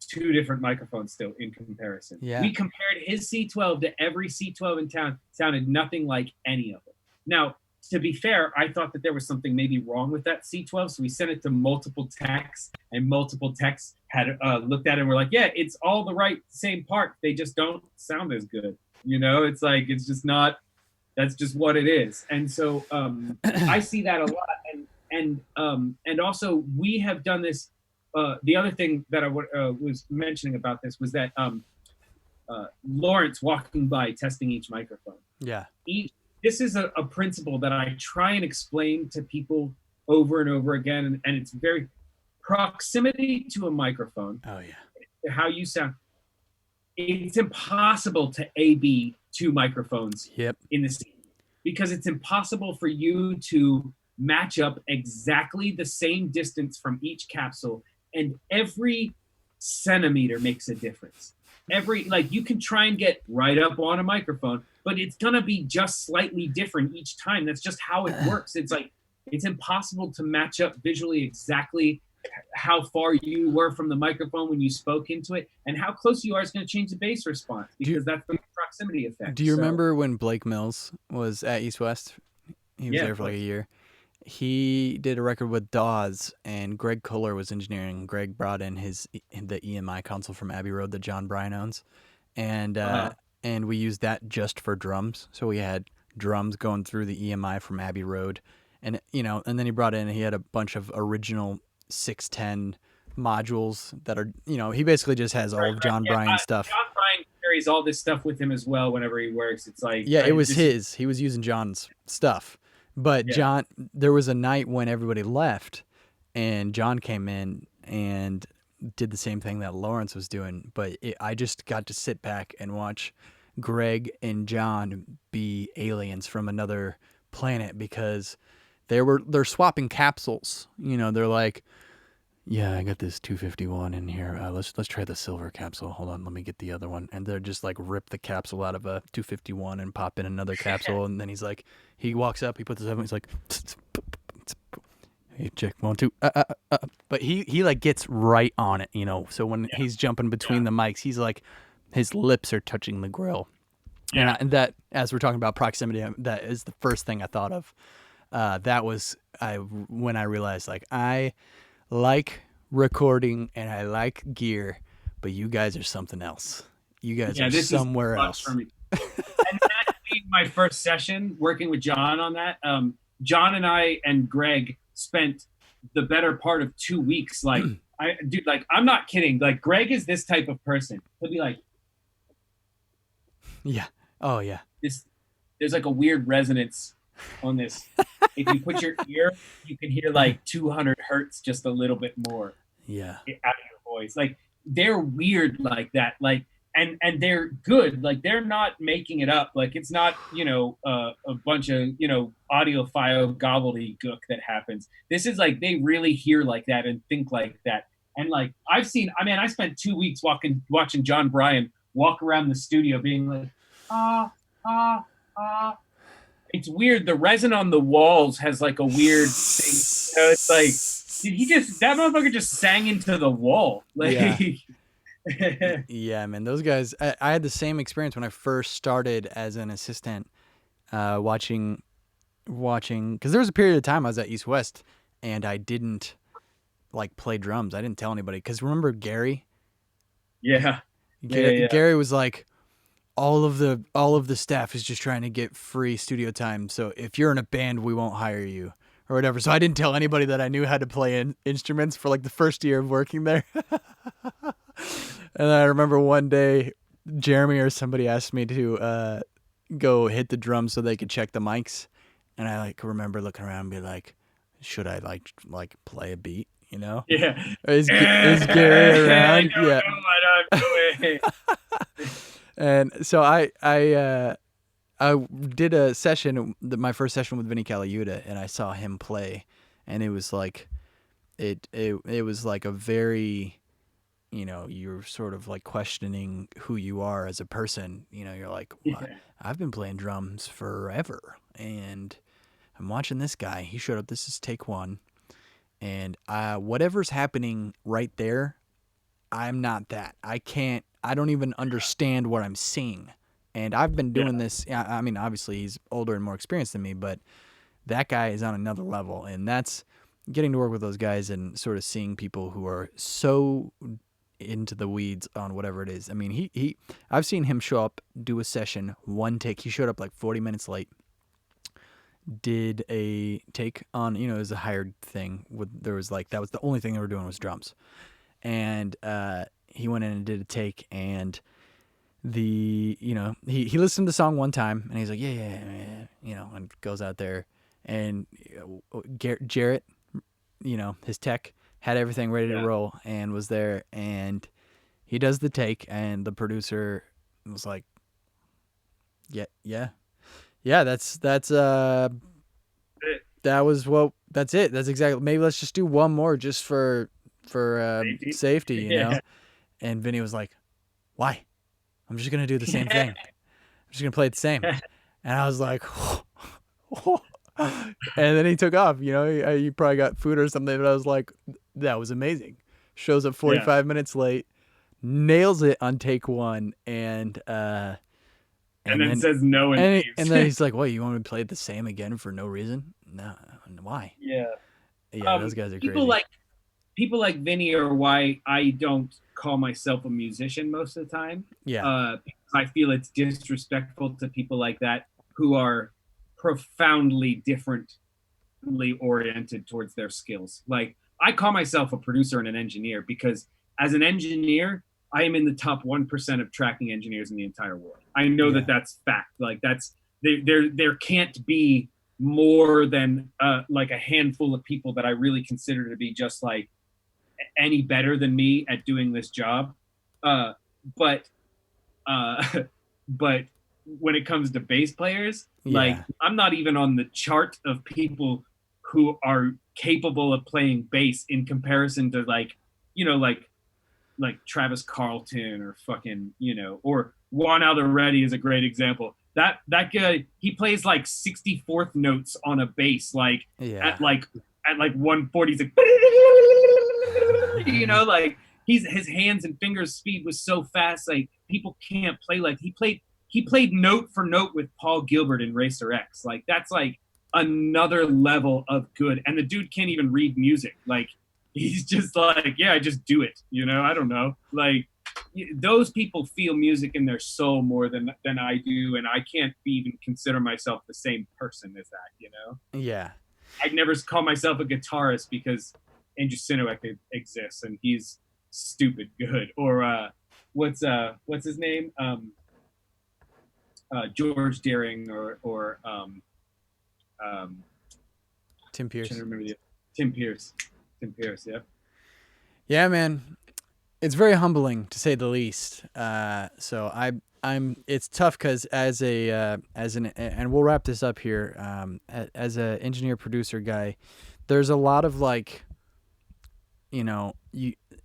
Two different microphones still in comparison. Yeah. We compared his C12 to every C12 in town. Sounded nothing like any of them. Now, to be fair, I thought that there was something maybe wrong with that C12, so we sent it to multiple techs, and multiple techs had looked at it and were like, yeah, it's all the right same part. They just don't sound as good. It's like, it's just not, that's just what it is. And so I see that a lot. And also we have done this. The other thing that I was mentioning about this was that Lawrence walking by testing each microphone. Yeah. This is a principle that I try and explain to people over and over again, and it's very proximity to a microphone. Oh yeah. How you sound. It's impossible to A/B 2 microphones in the scene, because it's impossible for you to match up exactly the same distance from each capsule, and every centimeter makes a difference. You can try and get right up on a microphone, but it's gonna be just slightly different each time. That's just how it works. It's like, it's impossible to match up visually exactly how far you were from the microphone when you spoke into it, and how close you are is going to change the bass response, because that's the proximity effect. Do you remember when Blake Mills was at East West? He was there for like a year. He did a record with Dawes, and Greg Kohler was engineering. Greg brought in the EMI console from Abbey Road that John Bryan owns, and we used that just for drums. So we had drums going through the EMI from Abbey Road, and then he brought in. He had a bunch of original 610 modules that are, he basically just has all of Right. John Yeah, Bryan's stuff. John Bryan carries all this stuff with him as well whenever he works. It's like Yeah, it was this is his. He was using John's stuff. But yeah, there was a night when everybody left and John came in and did the same thing that Lawrence was doing. But I just got to sit back and watch Greg and John be aliens from another planet because they're swapping capsules. They're like, yeah, I got this 251 in here. Let's try the silver capsule. Hold on, let me get the other one. And they're just like rip the capsule out of a 251 and pop in another capsule. And then he walks up, he puts his head, he's like, hey, check 1 2. But he like gets right on it, So when he's jumping between the mics, he's like, his lips are touching the grill. yeah. And that, as we're talking about proximity, that is the first thing I thought of. That was when I realized like I like recording and I like gear, but you guys are something else. You guys are This is somewhere much else. for me. And that being my first session working with John on that, John and I and Greg spent the better part of 2 weeks. Like, like I'm not kidding. Like, Greg is this type of person. He'll be like, yeah. Oh yeah. There's like a weird resonance on this. If you put your ear, you can hear like 200 hertz, just a little bit more. Yeah. Out of your voice. Like they're weird like that. Like and they're good. Like they're not making it up. Like it's not a bunch of audiophile gobbledygook that happens. This is like they really hear like that and think like that. And like I spent 2 weeks watching John Bryan walk around the studio being like it's weird. The resin on the walls has like a weird thing. It's like, that motherfucker just sang into the wall. Like, yeah, man. Those guys, I had the same experience when I first started as an assistant, watching, because there was a period of time I was at East West and I didn't like play drums. I didn't tell anybody. Because remember Gary? Yeah. Gary was like, all of the staff is just trying to get free studio time. So if you're in a band, we won't hire you or whatever. So I didn't tell anybody that I knew how to play instruments for like the first year of working there. And I remember one day Jeremy or somebody asked me to go hit the drums so they could check the mics. And I like remember looking around and be like, should I like play a beat? Yeah. Is Gary around? No, Yeah. No way. And so I did a session, my first session with Vinny Caliuta, and I saw him play, and it was like, it was like a very, you're sort of like questioning who you are as a person. You're like, well, I've been playing drums forever, and I'm watching this guy. He showed up. This is take one, and whatever's happening right there, I'm not that. I don't even understand what I'm seeing. And I've been doing this. I mean, obviously he's older and more experienced than me, but that guy is on another level. And that's getting to work with those guys and sort of seeing people who are so into the weeds on whatever it is. I mean, I've seen him show up, do a session, one take. He showed up like 40 minutes late, did a take on, it was a hired thing. That was the only thing they were doing was drums. And he went in and did a take, and he listened to the song one time, and he's like, yeah, and goes out there, and Jarrett, his tech had everything ready to roll and was there, and he does the take, and the producer was like, yeah, that's that's it. That's exactly. Maybe let's just do one more just for safety, And Vinny was like, why? I'm just going to do the same thing. I'm just going to play it the same. And I was like, and then he took off, he probably got food or something, but I was like, that was amazing. Shows up 45 minutes late, nails it on take one, and then says no and leaves. And then he's like, what, you want me to play it the same again for no reason? No, why? Yeah, those guys are crazy. People like Vinny are why I don't call myself a musician most of the time. Yeah. Because I feel it's disrespectful to people like that who are profoundly differently oriented towards their skills. Like I call myself a producer and an engineer because as an engineer, I am in the top 1% of tracking engineers in the entire world. I know that Yeah. that's fact. Like there can't be more than like a handful of people that I really consider to be just like any better than me at doing this job. Uh, but uh, but when it comes to bass players, like Yeah. I'm not even on the chart of people who are capable of playing bass in comparison to like, you know, like Travis Carlton or fucking, you know, or Juan Alderete is a great example. That guy, he plays like 64th notes on a bass, like Yeah. at like at like 140, like, you know, like his hands and fingers speed was so fast, like people can't play like he played note for note with Paul Gilbert in Racer X. Like that's like another level of good. And the dude can't even read music. Like he's just like, yeah, I just do it. You know, I don't know. Like those people feel music in their soul more than I do, and I can't even consider myself the same person as that. You know, Yeah. I'd never call myself a guitarist because Andrew Sinowek exists and he's stupid good. Or what's his name? George Deering or Tim trying Pierce. to remember the Tim Pierce. Tim Pierce, yeah. Yeah, man. It's very humbling to say the least. So I'm. It's tough because as an and we'll wrap this up here. As a engineer producer guy, there's a lot of like, you know,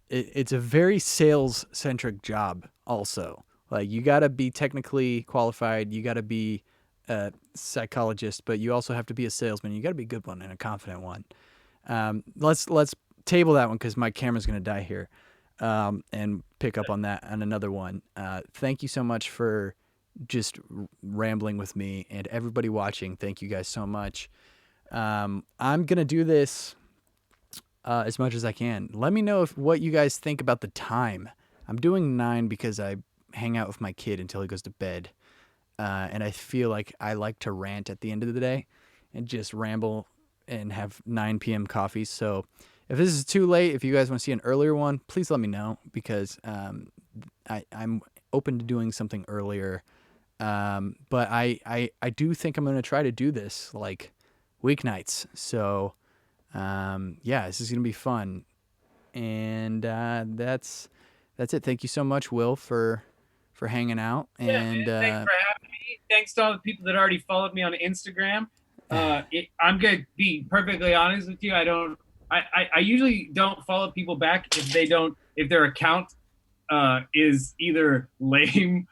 it's a very sales centric job. Also, like you got to be technically qualified. You got to be a psychologist, but you also have to be a salesman. You got to be a good one and a confident one. Let's table that one because my camera's gonna die here, and pick up on that on another one. Thank you so much for just rambling with me and everybody watching. Thank you guys so much. I'm gonna do this as much as I can. Let me know what you guys think about the time. I'm doing 9 because I hang out with my kid until he goes to bed, and I feel like I like to rant at the end of the day and just ramble and have 9 p.m. coffees. So if this is too late, if you guys want to see an earlier one, please let me know because I'm open to doing something earlier. But I do think I'm going to try to do this like weeknights. So yeah, this is going to be fun. And that's it. Thank you so much, Will, for hanging out. Yeah, And man. Thanks for having me. Thanks to all the people that already followed me on Instagram. I'm gonna be perfectly honest with you. I don't. I usually don't follow people back if they don't if their account is either lame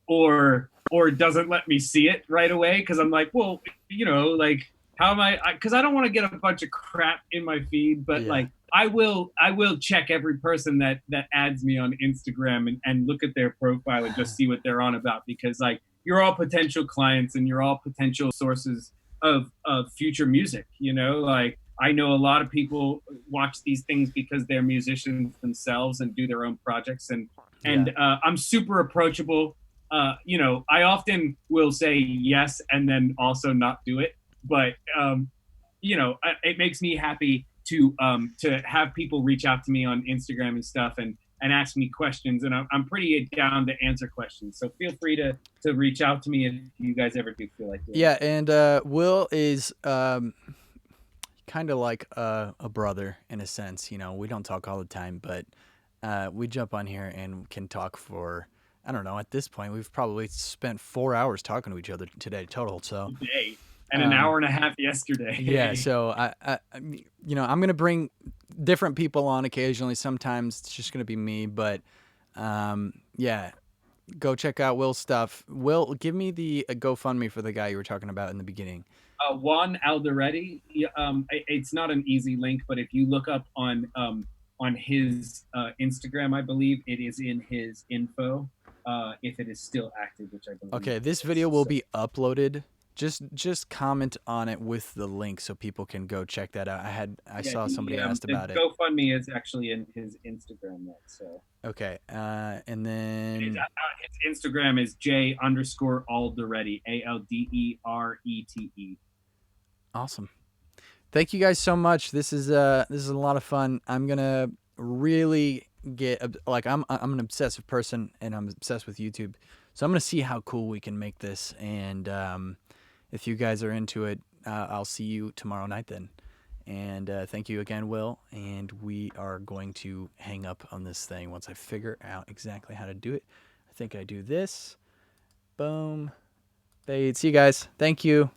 or doesn't let me see it right away because I'm like, well, you know, like how am I? Because I don't want to get a bunch of crap in my feed, but yeah, like I will check every person that adds me on Instagram and look at their profile and just see what they're on about because like you're all potential clients and you're all potential sources of future music. You know, like I know a lot of people watch these things because they're musicians themselves and do their own projects yeah, and I'm super approachable. You know, I often will say yes and then also not do it, but you know, it makes me happy to have people reach out to me on Instagram and stuff and ask me questions, and I'm pretty down to answer questions. So feel free to reach out to me if you guys ever do feel like doing yeah. that. And Will is kind of like a brother in a sense. You know, we don't talk all the time, but we jump on here and can talk for, I don't know. At this point, we've probably spent 4 hours talking to each other today total. So Today and an um, hour and a half yeah. yesterday. So you know, I'm gonna bring different people on occasionally. Sometimes it's just gonna be me, but yeah. Go check out Will's stuff. Will, give me the GoFundMe for the guy you were talking about in the beginning. Juan Alderete. It's not an easy link, but if you look up on his Instagram, I believe it is in his info. If it is still active, which I believe Okay, it this is. video will So be uploaded. Just comment on it with the link so people can go check that out. I yeah, saw somebody asked the about it. GoFundMe is actually in his Instagram. So Okay, and his, then his Instagram is J underscore Alderete, Alderete. awesome. Thank you guys so much. This is a lot of fun. I'm gonna really get like I'm an obsessive person and I'm obsessed with YouTube. So I'm gonna see how cool we can make this. And if you guys are into it, I'll see you tomorrow night then. And thank you again, Will. And we are going to hang up on this thing once I figure out exactly how to do it. I think I do this. Boom. Fade. See you guys. Thank you.